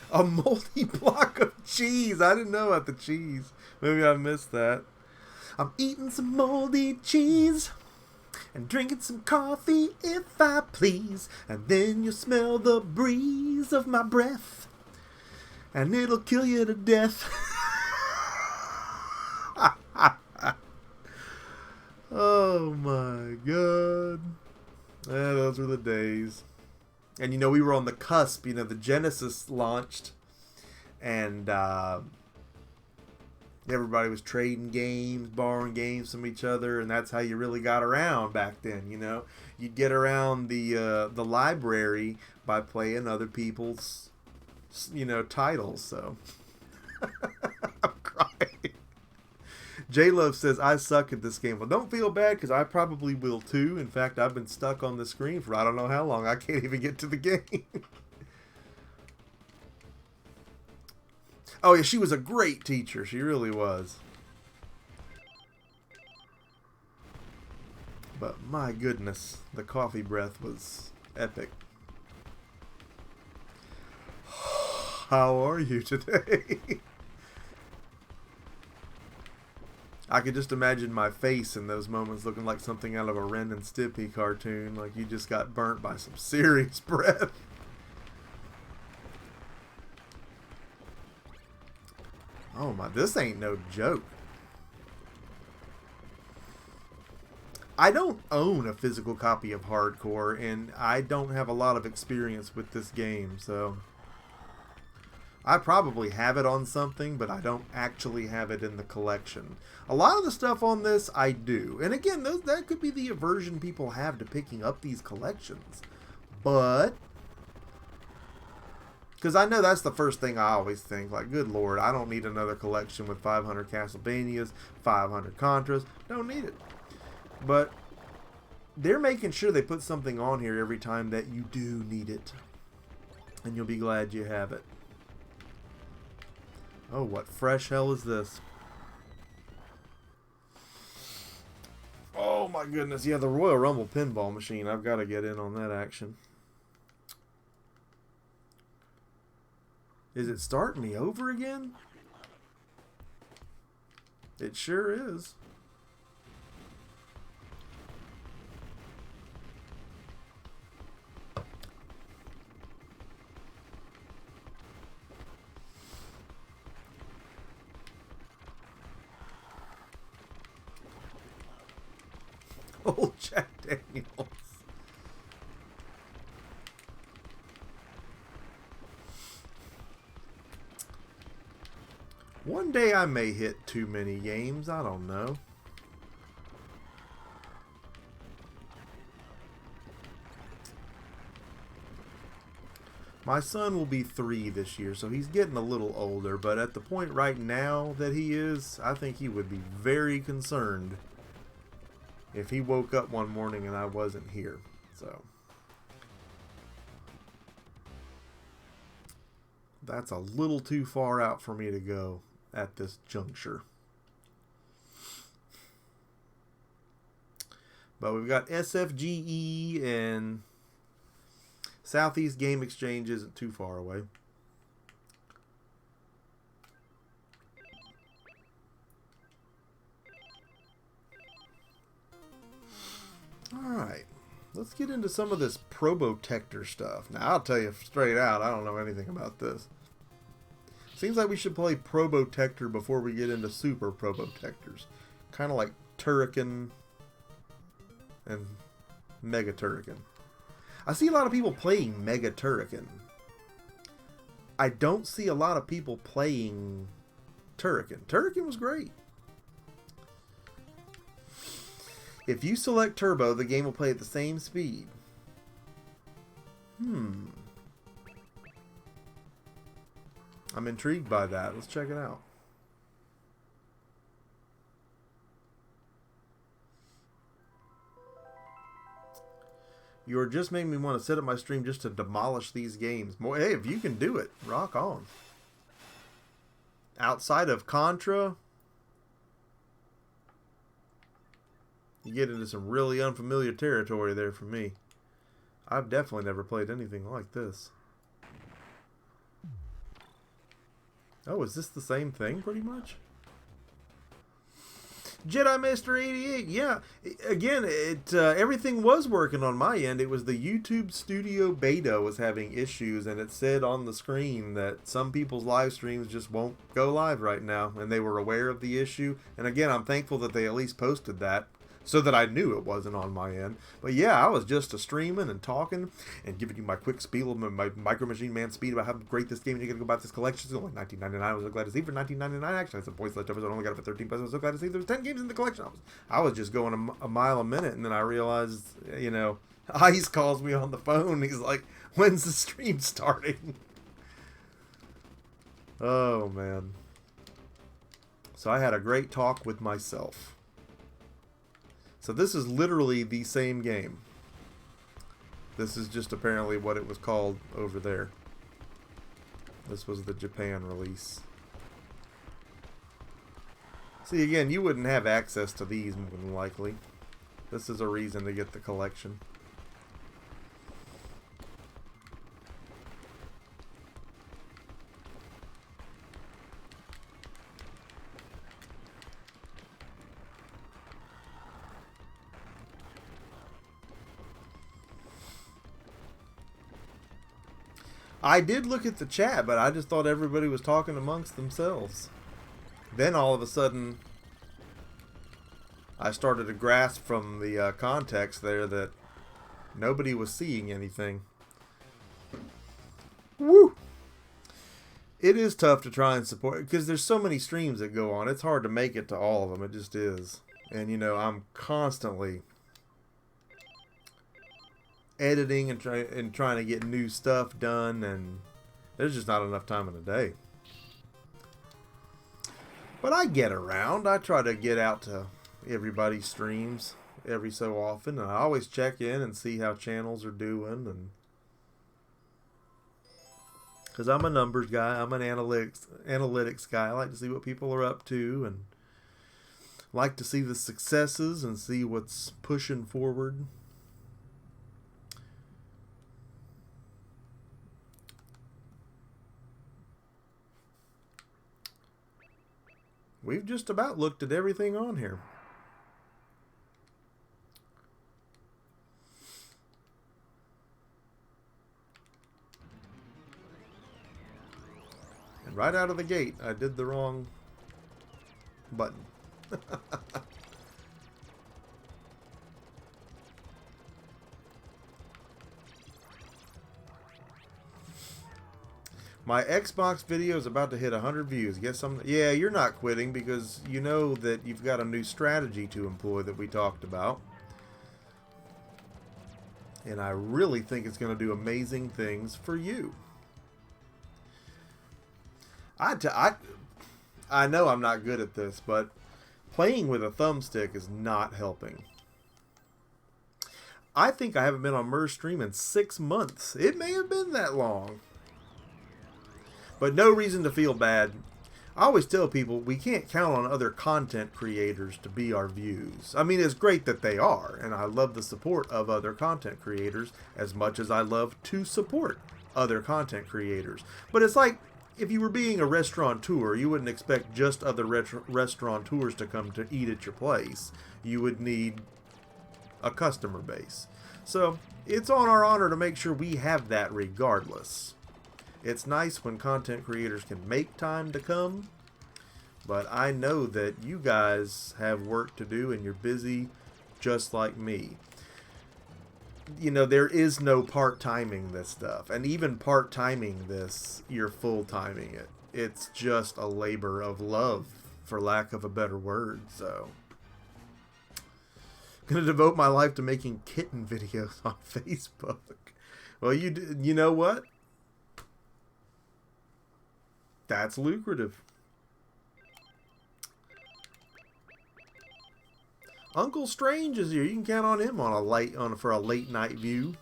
A multi-block of cheese. I didn't know about the cheese. Maybe I missed that. I'm eating some moldy cheese and drinking some coffee if I please. And then you'll smell the breeze of my breath and it'll kill you to death. Oh my God. Yeah, those were the days. And you know, we were on the cusp. You know, the Genesis launched, and everybody was trading games, borrowing games from each other, and that's how you really got around back then. You know, you'd get around the library by playing other people's, you know, titles. So I'm crying. J-Love says, I suck at this game. Well, don't feel bad, because I probably will too. In fact, I've been stuck on the screen for I don't know how long. I can't even get to the game. Oh, yeah, she was a great teacher. She really was. But my goodness, the coffee breath was epic. How are you today? I could just imagine my face in those moments looking like something out of a Ren and Stimpy cartoon, like you just got burnt by some serious breath. Oh my, this ain't no joke. I don't own a physical copy of Hardcore, and I don't have a lot of experience with this game, so I probably have it on something, but I don't actually have it in the collection. A lot of the stuff on this, I do. And again, that could be the aversion people have to picking up these collections. But, because I know that's the first thing I always think. Like, good Lord, I don't need another collection with 500 Castlevanias, 500 Contras. Don't need it. But they're making sure they put something on here every time that you do need it. And you'll be glad you have it. Oh, what fresh hell is this? Oh my goodness. Yeah, the Royal Rumble pinball machine. I've got to get in on that action. Is it starting me over again? It sure is. Old Jack Daniels. One day I may hit too many games. I don't know. My son will be 3 this year, so he's getting a little older. But at the point right now that he is, I think he would be very concerned if he woke up one morning and I wasn't here. So that's a little too far out for me to go at this juncture. But we've got SFGE, and Southeast Game Exchange isn't too far away. Alright, let's get into some of this Probotector stuff. Now, I'll tell you straight out, I don't know anything about this. Seems like we should play Probotector before we get into Super Probotectors. Kind of like Turrican and Mega Turrican. I see a lot of people playing Mega Turrican. I don't see a lot of people playing Turrican. Turrican was great. If you select Turbo, the game will play at the same speed. I'm intrigued by that. Let's check it out. You're just making me want to set up my stream just to demolish these games. Hey, if you can do it, rock on. Outside of Contra, you get into some really unfamiliar territory there for me. I've definitely never played anything like this. Oh, is this the same thing pretty much? Jedi Master 88, yeah. Again, everything was working on my end. It was the YouTube Studio Beta was having issues, and it said on the screen that some people's live streams just won't go live right now, and they were aware of the issue. And again, I'm thankful that they at least posted that, so that I knew it wasn't on my end. But yeah, I was just streaming and talking and giving you my quick spiel of my Micro Machine Man speed about how great this game is. You gotta go buy this collection. It's only $19.99. I was so glad to see for $19.99. Actually, I had some points left over, so I only got it for 13 pesos. I was so glad to see there was 10 games in the collection. I was just going a mile a minute, and then I realized, you know, Ice calls me on the phone. He's like, "When's the stream starting?" Oh man. So I had a great talk with myself. So this is literally the same game. This is just apparently what it was called over there. This was the Japan release. See, again, you wouldn't have access to these more than likely. This is a reason to get the collection. I did look at the chat, but I just thought everybody was talking amongst themselves. Then all of a sudden, I started to grasp from the context there that nobody was seeing anything. Woo! It is tough to try and support, because there's so many streams that go on. It's hard to make it to all of them. It just is. And, you know, I'm constantly editing and trying to get new stuff done, and there's just not enough time in a day. But I get around. I try to get out to everybody's streams every so often, and I always check in and see how channels are doing, and because I'm a numbers guy, I'm an analytics guy. I like to see what people are up to, and like to see the successes and see what's pushing forward. We've just about looked at everything on here. And right out of the gate, I did the wrong button. My Xbox video is about to hit 100 views. Guess I'm... Yeah, you're not quitting because you know that you've got a new strategy to employ that we talked about. And I really think it's going to do amazing things for you. I know I'm not good at this, but playing with a thumbstick is not helping. I think I haven't been on Mur stream in 6 months. It may have been that long. But no reason to feel bad. I always tell people we can't count on other content creators to be our views. I mean, it's great that they are, and I love the support of other content creators as much as I love to support other content creators. But it's like if you were being a restaurateur, you wouldn't expect just other restaurateurs to come to eat at your place. You would need a customer base. So it's on our honor to make sure we have that regardless. It's nice when content creators can make time to come, but I know that you guys have work to do and you're busy just like me. You know, there is no part-timing this stuff. And even part-timing this, you're full-timing it. It's just a labor of love, for lack of a better word, so. Gonna devote my life to making kitten videos on Facebook. Well, you know what? That's lucrative. Uncle Strange is here. You can count on him for a late night view.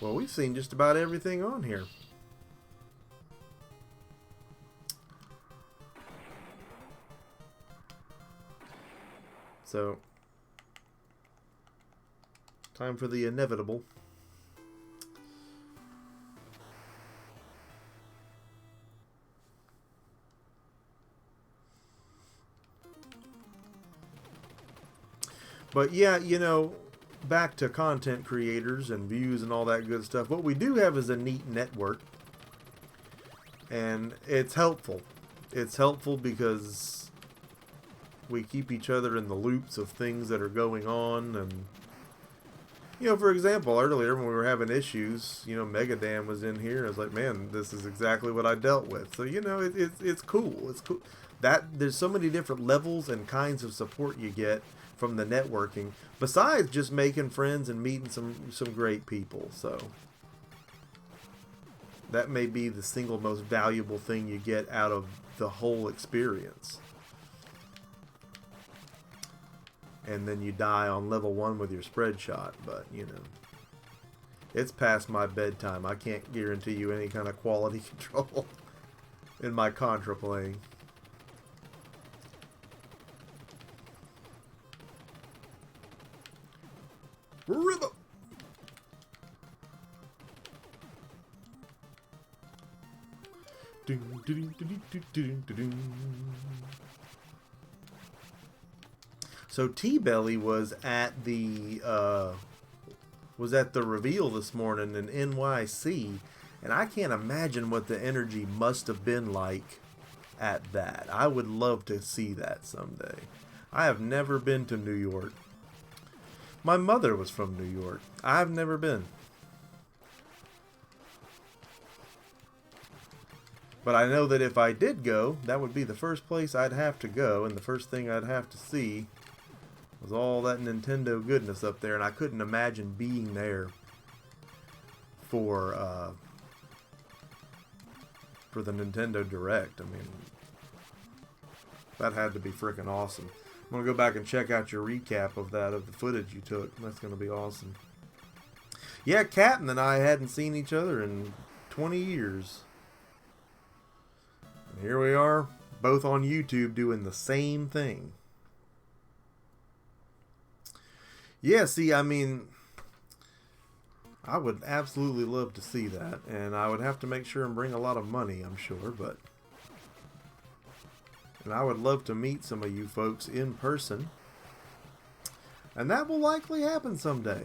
Well, we've seen just about everything on here. So, time for the inevitable. But yeah, you know, back to content creators and views and all that good stuff. What we do have is a neat network. And it's helpful. It's helpful because we keep each other in the loops of things that are going on. And, you know, for example, earlier when we were having issues, you know, Megadam was in here. I was like, man, this is exactly what I dealt with. So, you know, it's cool. It's cool. There's so many different levels and kinds of support you get from the networking, besides just making friends and meeting some great people. So that may be the single most valuable thing you get out of the whole experience. And then you die on level 1 with your spread shot, but you know, it's past my bedtime. I can't guarantee you any kind of quality control in my Contra playing. River. So T-Belly was at the reveal this morning in NYC, and I can't imagine what the energy must have been like at that. I would love to see that someday. I have never been to New York. My mother was from New York. I've never been. But I know that if I did go, that would be the first place I'd have to go, and the first thing I'd have to see was all that Nintendo goodness up there, and I couldn't imagine being there for the Nintendo Direct. I mean, that had to be freaking awesome. I'm going to go back and check out your recap of the footage you took. That's going to be awesome. Yeah, Captain and I hadn't seen each other in 20 years. And here we are, both on YouTube doing the same thing. Yeah, see, I mean, I would absolutely love to see that. And I would have to make sure and bring a lot of money, I'm sure, but... And I would love to meet some of you folks in person. And that will likely happen someday.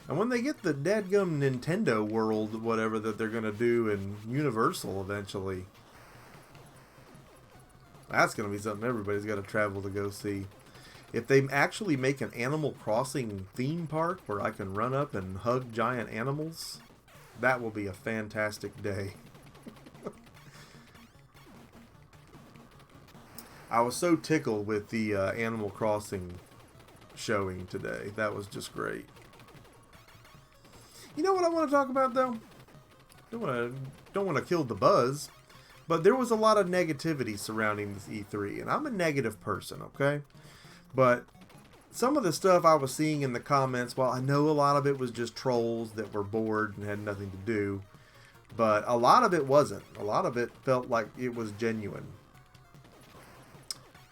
And when they get the dadgum Nintendo World, whatever, that they're going to do in Universal eventually, that's going to be something everybody's got to travel to go see. If they actually make an Animal Crossing theme park where I can run up and hug giant animals, that will be a fantastic day. I was so tickled with the Animal Crossing showing today. That was just great. You know what I want to talk about, though? Don't want to kill the buzz, but there was a lot of negativity surrounding this E3, and I'm a negative person, okay? But some of the stuff I was seeing in the comments, well, I know a lot of it was just trolls that were bored and had nothing to do, but a lot of it wasn't. A lot of it felt like it was genuine.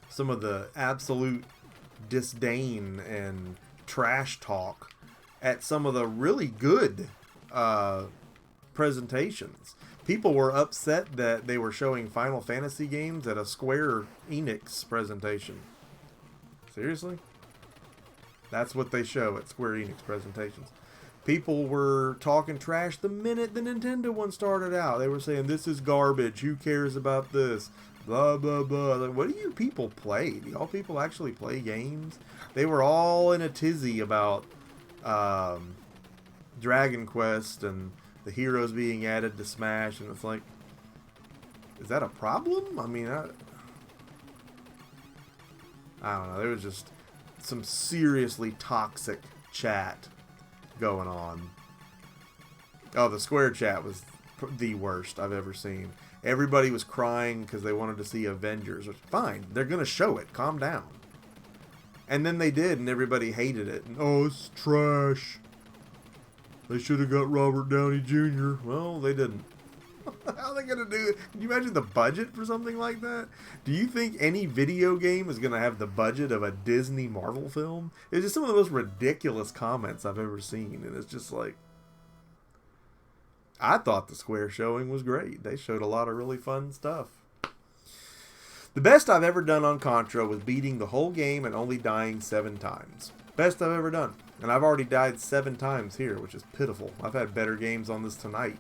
Some of the absolute disdain and trash talk at some of the really good presentations. People were upset that they were showing Final Fantasy games at a Square Enix presentation. Seriously? That's what they show at Square Enix presentations. People were talking trash the minute the Nintendo one started out. They were saying, this is garbage. Who cares about this? Blah, blah, blah. Like, what do you people play? Do y'all people actually play games? They were all in a tizzy about Dragon Quest and the heroes being added to Smash. And it's like, is that a problem? I mean, I don't know. There was just some seriously toxic chat going on. Oh, the Square chat was the worst I've ever seen. Everybody was crying because they wanted to see Avengers. Which, fine, they're going to show it. Calm down. And then they did, and everybody hated it. And, oh, it's trash. They should have got Robert Downey Jr. Well, they didn't. How are they going to do it? Can you imagine the budget for something like that? Do you think any video game is going to have the budget of a Disney Marvel film? It's just some of the most ridiculous comments I've ever seen. And it's just like, I thought the Square showing was great. They showed a lot of really fun stuff. The best I've ever done on Contra was beating the whole game and only dying 7 times. Best I've ever done. And I've already died 7 times here, which is pitiful. I've had better games on this tonight.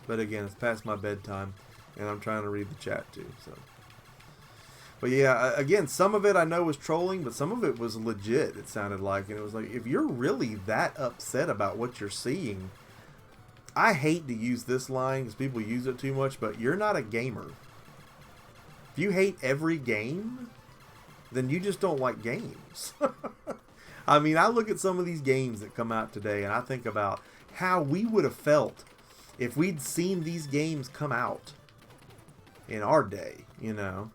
But again, it's past my bedtime, and I'm trying to read the chat too. So, but yeah, again, some of it I know was trolling, but some of it was legit. It sounded like, and it was like, if you're really that upset about what you're seeing, I hate to use this line because people use it too much, but you're not a gamer. If you hate every game, then you just don't like games. I mean, I look at some of these games that come out today, and I think about how we would have felt if we'd seen these games come out in our day, you know.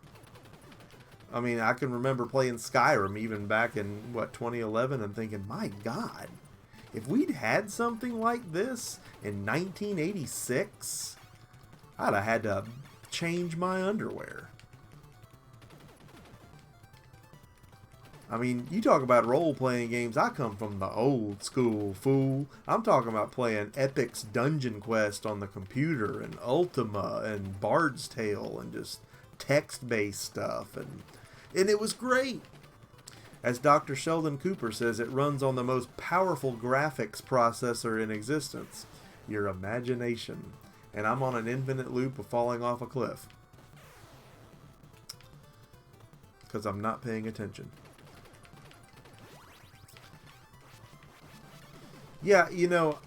I mean, I can remember playing Skyrim even back in, 2011 and thinking, my God, if we'd had something like this in 1986, I'd have had to change my underwear. I mean, you talk about role-playing games. I come from the old school, fool. I'm talking about playing Epic's Dungeon Quest on the computer and Ultima and Bard's Tale and just text-based stuff. And it was great. As Dr. Sheldon Cooper says, it runs on the most powerful graphics processor in existence, your imagination. And I'm on an infinite loop of falling off a cliff. Because I'm not paying attention. Yeah, you know,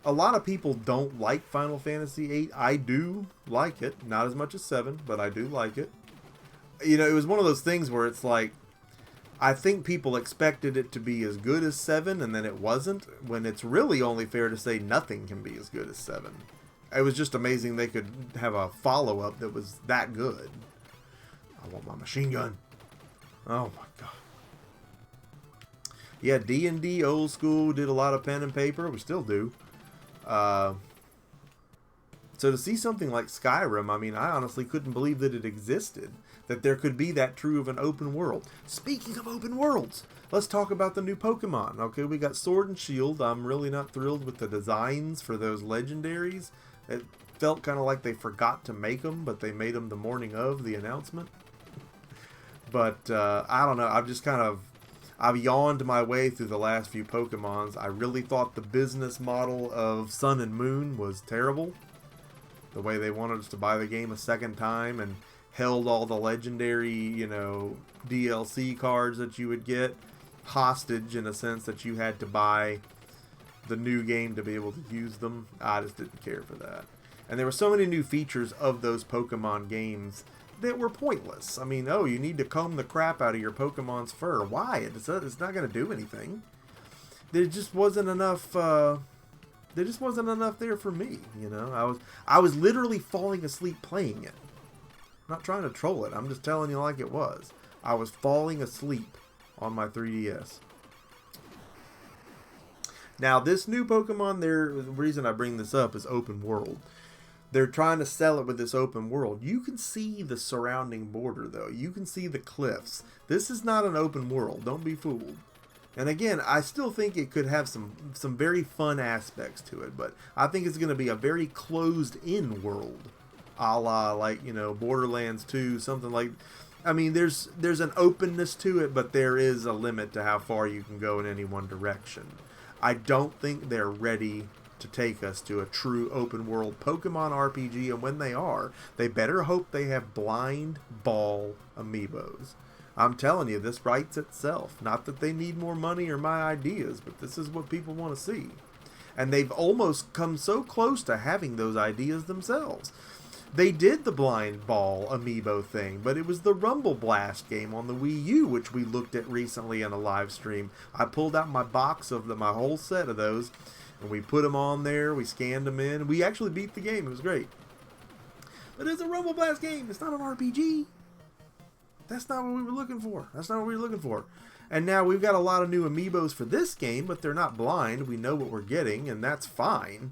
a lot of people don't like Final Fantasy VIII. I do like it. Not as much as 7, but I do like it. You know, it was one of those things where it's like, I think people expected it to be as good as 7, and then it wasn't, when it's really only fair to say nothing can be as good as 7. It was just amazing they could have a follow-up that was that good. I want my machine gun. Oh my God. Yeah, D&D old school, did a lot of pen and paper. We still do. So to see something like Skyrim, I mean, I honestly couldn't believe that it existed. That there could be that true of an open world. Speaking of open worlds, let's talk about the new Pokemon. Okay, we got Sword and Shield. I'm really not thrilled with the designs for those legendaries. It felt kind of like they forgot to make them, but they made them the morning of the announcement. But I don't know. I've yawned my way through the last few Pokemons. I really thought the business model of Sun and Moon was terrible. The way they wanted us to buy the game a second time and held all the legendary, you know, DLC cards that you would get hostage in a sense that you had to buy the new game to be able to use them. I just didn't care for that. And there were so many new features of those Pokemon games that were pointless. I mean, oh, you need to comb the crap out of your Pokemon's fur. Why? It's not going to do anything. There just wasn't enough. There just wasn't enough there for me. You know, I was literally falling asleep playing it. I'm not trying to troll it. I'm just telling you like it was. I was falling asleep on my 3DS. Now, this new Pokemon, the reason I bring this up is open world. They're trying to sell it with this open world. You can see the surrounding border, though. You can see the cliffs. This is not an open world. Don't be fooled. And again, I still think it could have some very fun aspects to it, but I think it's going to be a very closed-in world, a la like Borderlands 2, something like. I mean, there's an openness to it, but there is a limit to how far you can go in any one direction. I don't think they're ready to take us to a true open world Pokemon RPG, and when they are, they better hope they have blind ball amiibos. I'm telling you, this writes itself. Not that they need more money or my ideas, but this is what people want to see. And they've almost come so close to having those ideas themselves. They did the blind ball amiibo thing, but it was the Rumble Blast game on the Wii U, which we looked at recently in a live stream. I pulled out my box of my whole set of those, and we put them on there, we scanned them in, and we actually beat the game. It was great. But it's a Rumble Blast game. It's not an RPG. That's not what we were looking for. That's not what we were looking for. And now we've got a lot of new amiibos for this game, but they're not blind. We know what we're getting, and that's fine.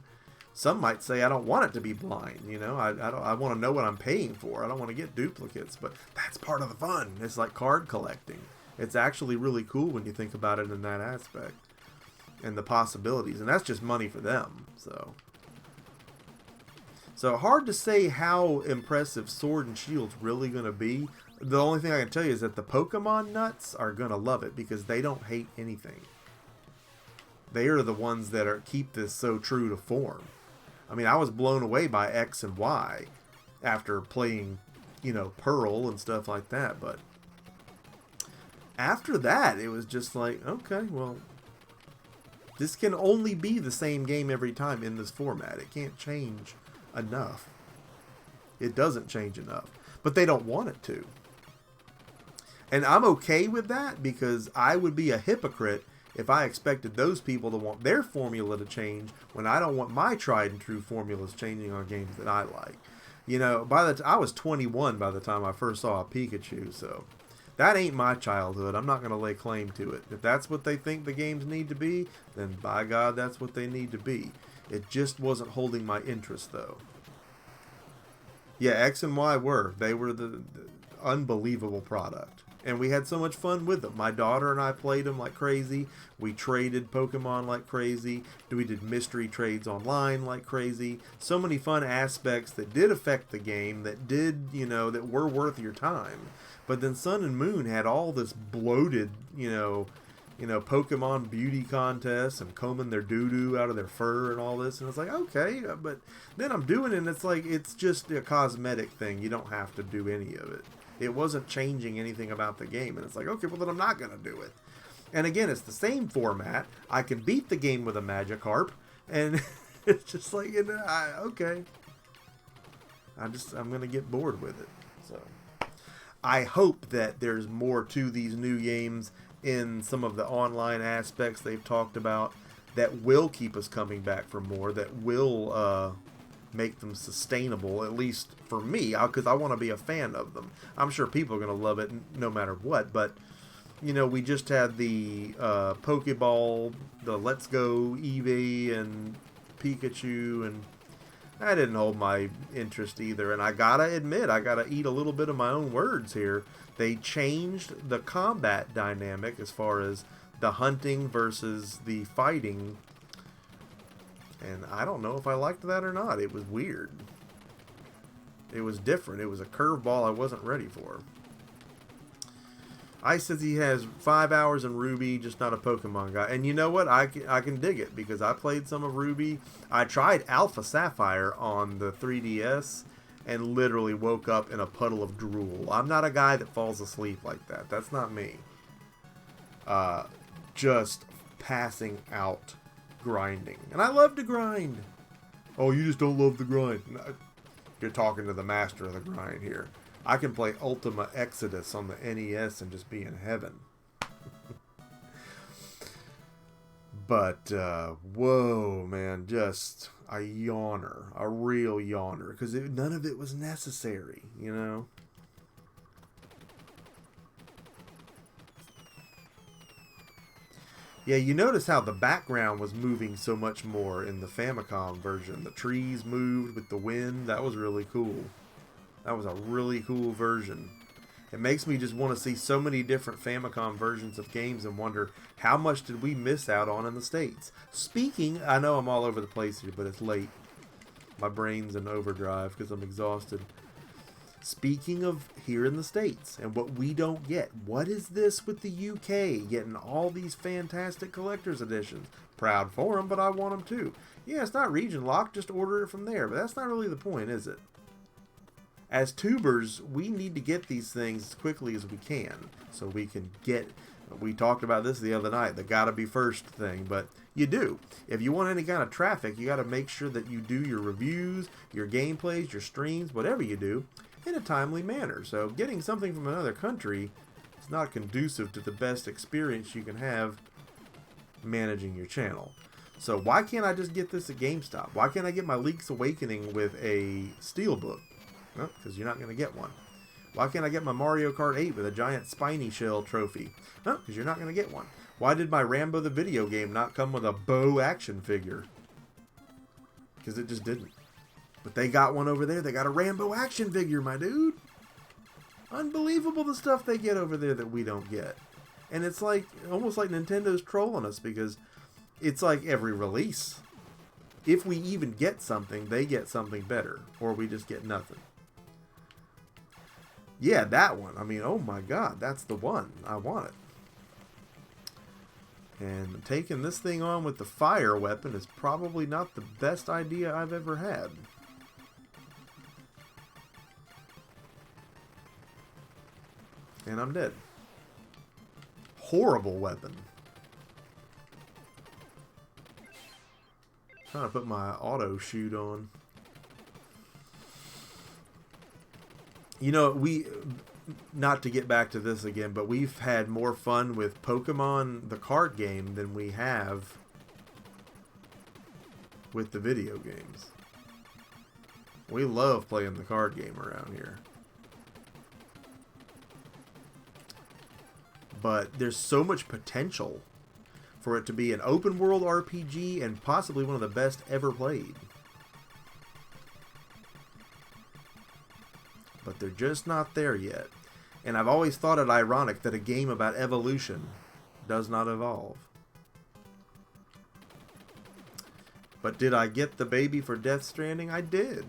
Some might say I don't want it to be blind. I want to know what I'm paying for. I don't want to get duplicates, but that's part of the fun. It's like card collecting. It's actually really cool when you think about it in that aspect and the possibilities, and that's just money for them. So hard to say how impressive Sword and Shield's really going to be. The only thing I can tell you is that the Pokemon nuts are going to love it because they don't hate anything. They are the ones that keep this so true to form. I mean, I was blown away by X and Y after playing, Pearl and stuff like that. But after that, it was just like, okay, well, this can only be the same game every time in this format. It can't change enough. It doesn't change enough. But they don't want it to. And I'm okay with that because I would be a hypocrite if I expected those people to want their formula to change when I don't want my tried and true formulas changing on games that I like. I was 21 by the time I first saw a Pikachu, so that ain't my childhood. I'm not going to lay claim to it. If that's what they think the games need to be, then by God, that's what they need to be. It just wasn't holding my interest, though. Yeah, X and Y were. They were the unbelievable product. And we had so much fun with them. My daughter and I played them like crazy. We traded Pokemon like crazy. We did mystery trades online like crazy. So many fun aspects that did affect the game, that did, that were worth your time. But then Sun and Moon had all this bloated, Pokemon beauty contests and combing their doo-doo out of their fur and all this. And it's like, okay, but then I'm doing it and it's like, it's just a cosmetic thing. You don't have to do any of it. It wasn't changing anything about the game. And it's like, okay, well then I'm not going to do it. And again, it's the same format. I can beat the game with a Magikarp. And it's just like, okay. I'm going to get bored with it. So I hope that there's more to these new games in some of the online aspects they've talked about that will keep us coming back for more, that will make them sustainable, at least for me, because I want to be a fan of them. I'm sure people are going to love it no matter what, but we just had the Pokeball, the Let's Go Eevee and Pikachu, and that didn't hold my interest either. And I gotta admit, I gotta eat a little bit of my own words here. They changed the combat dynamic as far as the hunting versus the fighting. And I don't know if I liked that or not. It was weird. It was different. It was a curveball I wasn't ready for. Ice says he has 5 hours in Ruby, just not a Pokemon guy. And you know what? I can dig it because I played some of Ruby. I tried Alpha Sapphire on the 3DS and literally woke up in a puddle of drool. I'm not a guy that falls asleep like that. That's not me. Just passing out grinding. And I love to grind. Oh, you just don't love the grind. No, you're talking to the master of the grind here. I can play Ultima Exodus on the NES and just be in heaven. But, whoa, man, just a yawner. A real yawner. Because none of it was necessary, Yeah, you notice how the background was moving so much more in the Famicom version. The trees moved with the wind. That was really cool. That was a really cool version. It makes me just want to see so many different Famicom versions of games and wonder how much did we miss out on in the States. Speaking, I know I'm all over the place here, but it's late. My brain's in overdrive because I'm exhausted. Speaking of here in the States and what we don't get, what is this with the UK getting all these fantastic collector's editions? Proud for them, but I want them too. Yeah, it's not region locked, just order it from there, but that's not really the point, is it? As tubers, we need to get these things as quickly as we can so we can get, we talked about this the other night, the gotta be first thing, but you do. If you want any kind of traffic, you gotta make sure that you do your reviews, your gameplays, your streams, whatever you do, in a timely manner. So getting something from another country is not conducive to the best experience you can have managing your channel. So why can't I just get this at GameStop? Why can't I get my Link's Awakening with a Steelbook? Well, because you're not going to get one. Why can't I get my Mario Kart 8 with a giant spiny shell trophy? No, because you're not going to get one. Why did my Rambo the video game not come with a bow action figure? Because it just didn't. But they got one over there. They got a Rambo action figure, my dude. Unbelievable the stuff they get over there that we don't get. And it's like, almost like Nintendo's trolling us because it's like every release. If we even get something, they get something better. Or we just get nothing. Yeah, that one. I mean, oh my god, that's the one. I want it. And taking this thing on with the fire weapon is probably not the best idea I've ever had. And I'm dead. Horrible weapon. Trying to put my auto shoot on. You know, not to get back to this again, but we've had more fun with Pokemon, the card game, than we have with the video games. We love playing the card game around here. But there's so much potential for it to be an open world RPG and possibly one of the best ever played. But they're just not there yet. And I've always thought it ironic that a game about evolution does not evolve. But did I get the baby for Death Stranding? I did.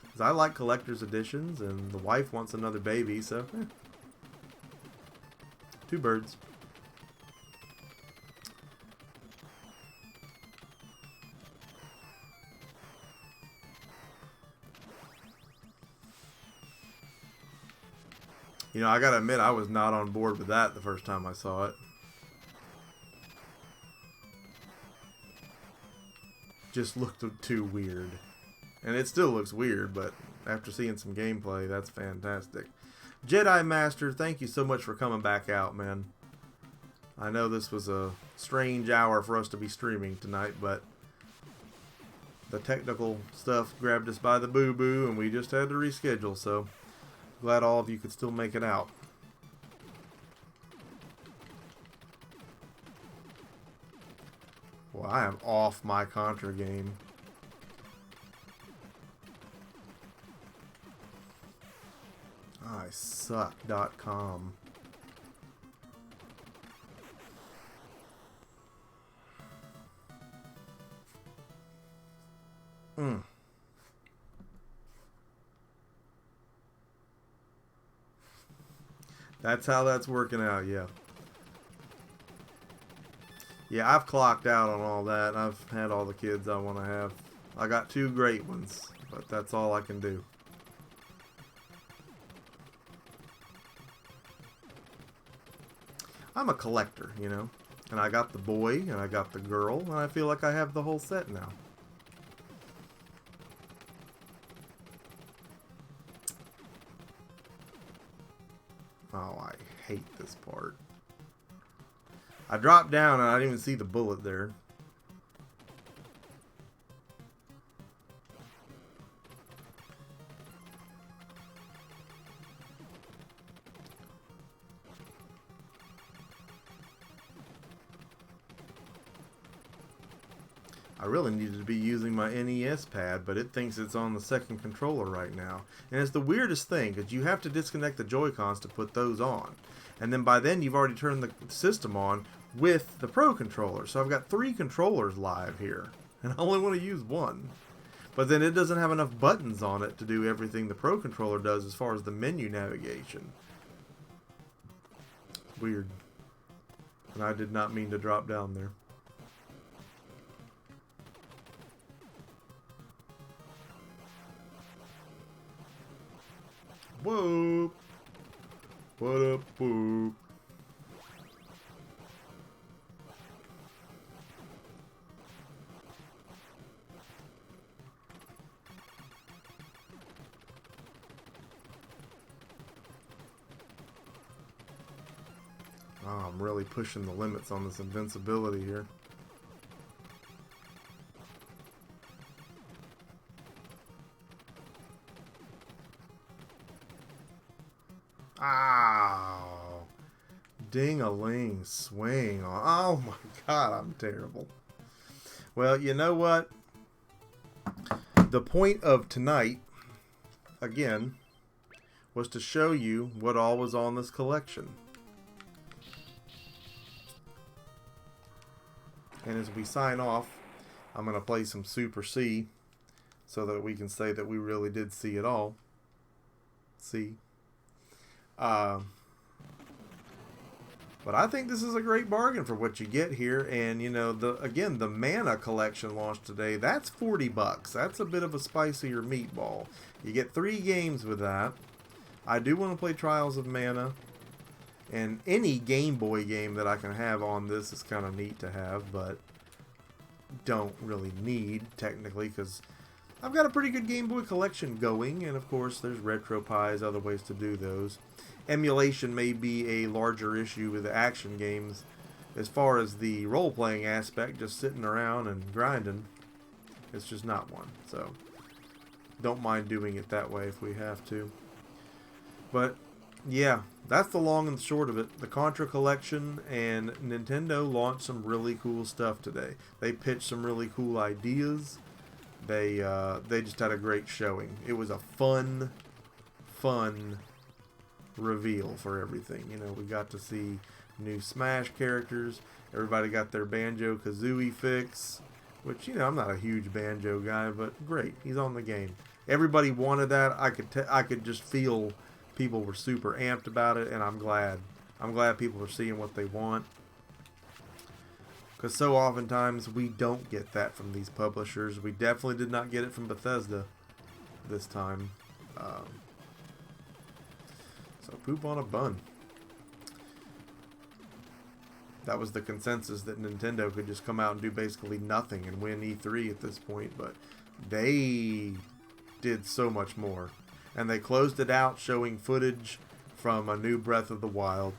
Because I like collector's editions and the wife wants another baby, so two birds. You know, I gotta admit, I was not on board with that the first time I saw it. Just looked too weird. And it still looks weird, but after seeing some gameplay, that's fantastic. Jedi Master, thank you so much for coming back out, man. I know this was a strange hour for us to be streaming tonight, but the technical stuff grabbed us by the boo-boo, and we just had to reschedule, so glad all of you could still make it out. Well, I am off my Contra game. I suck.com. That's how that's working out, yeah. Yeah, I've clocked out on all that. I've had all the kids I want to have. I got 2 great ones, but that's all I can do. I'm a collector, you know. And I got the boy, and I got the girl, and I feel like I have the whole set now. Oh, I hate this part. I dropped down and I didn't even see the bullet there. I really needed to be using my NES pad, but it thinks it's on the second controller right now. And it's the weirdest thing, because you have to disconnect the Joy-Cons to put those on. And then by then you've already turned the system on with the Pro Controller. So I've got 3 controllers live here, and I only want to use one. But then it doesn't have enough buttons on it to do everything the Pro Controller does as far as the menu navigation. Weird. And I did not mean to drop down there. Whoa! What up, whoop? Oh, I'm really pushing the limits on this invincibility here. Ow! Ding-a-ling swing. Oh my god, I'm terrible. Well, you know what? The point of tonight, again, was to show you what all was on this collection. And as we sign off, I'm going to play some Super C so that we can say that we really did see it all. See? But I think this is a great bargain for what you get here. And, you know, again, the Mana collection launched today. That's $40. That's a bit of a spicier meatball. You get 3 games with that. I do want to play Trials of Mana. And any Game Boy game that I can have on this is kind of neat to have, but don't really need, technically, because I've got a pretty good Game Boy collection going, and of course there's RetroPies, other ways to do those. Emulation may be a larger issue with the action games. As far as the role-playing aspect, just sitting around and grinding, it's just not one. So, don't mind doing it that way if we have to. But yeah, that's the long and the short of it. The Contra collection, and Nintendo launched some really cool stuff today. They pitched some really cool ideas. They just had a great showing. It was a fun reveal for everything. You know, we got to see new Smash characters. Everybody got their Banjo-Kazooie fix, which, you know, I'm not a huge Banjo guy, but great, he's on the game. Everybody wanted that. I could just feel people were super amped about it, and I'm glad. I'm glad people are seeing what they want. Because so oftentimes we don't get that from these publishers. We definitely did not get it from Bethesda this time. So poop on a bun. That was the consensus, that Nintendo could just come out and do basically nothing and win E3 at this point. But they did so much more. And they closed it out showing footage from a new Breath of the Wild.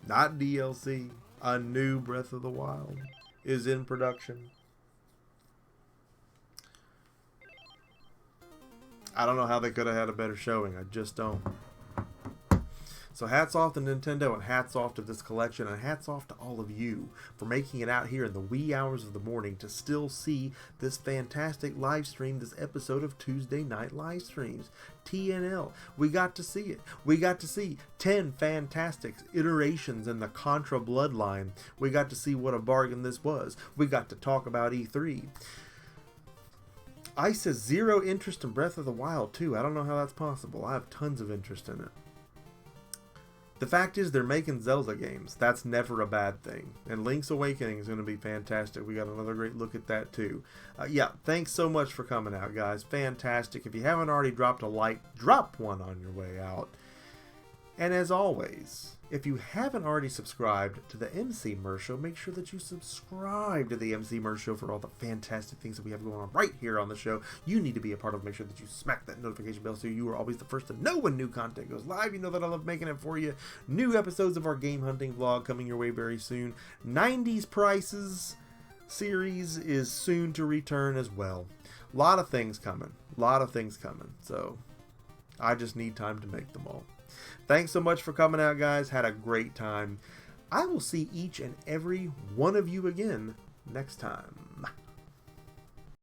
Not DLC. A new Breath of the Wild is in production. I don't know how they could have had a better showing. I just don't. So hats off to Nintendo, and hats off to this collection, and hats off to all of you for making it out here in the wee hours of the morning to still see this fantastic live stream, this episode of Tuesday Night Live Streams. TNL. We got to see it. We got to see 10 fantastic iterations in the Contra bloodline. We got to see what a bargain this was. We got to talk about E3. Ice has zero interest in Breath of the Wild, too. I don't know how that's possible. I have tons of interest in it. The fact is, they're making Zelda games. That's never a bad thing. And Link's Awakening is going to be fantastic. We got another great look at that, too. Yeah, thanks so much for coming out, guys. Fantastic. If you haven't already dropped a like, drop one on your way out. And as always, if you haven't already subscribed to the Emceemur Show, make sure that you subscribe to the Emceemur Show for all the fantastic things that we have going on right here on the show. You need to be a part of it. Make sure that you smack that notification bell so you are always the first to know when new content goes live. You know that I love making it for you. New episodes of our game hunting vlog coming your way very soon. 90s Prices series is soon to return as well. A lot of things coming. So I just need time to make them all. Thanks so much for coming out, guys. Had a great time. I will see each and every one of you again next time.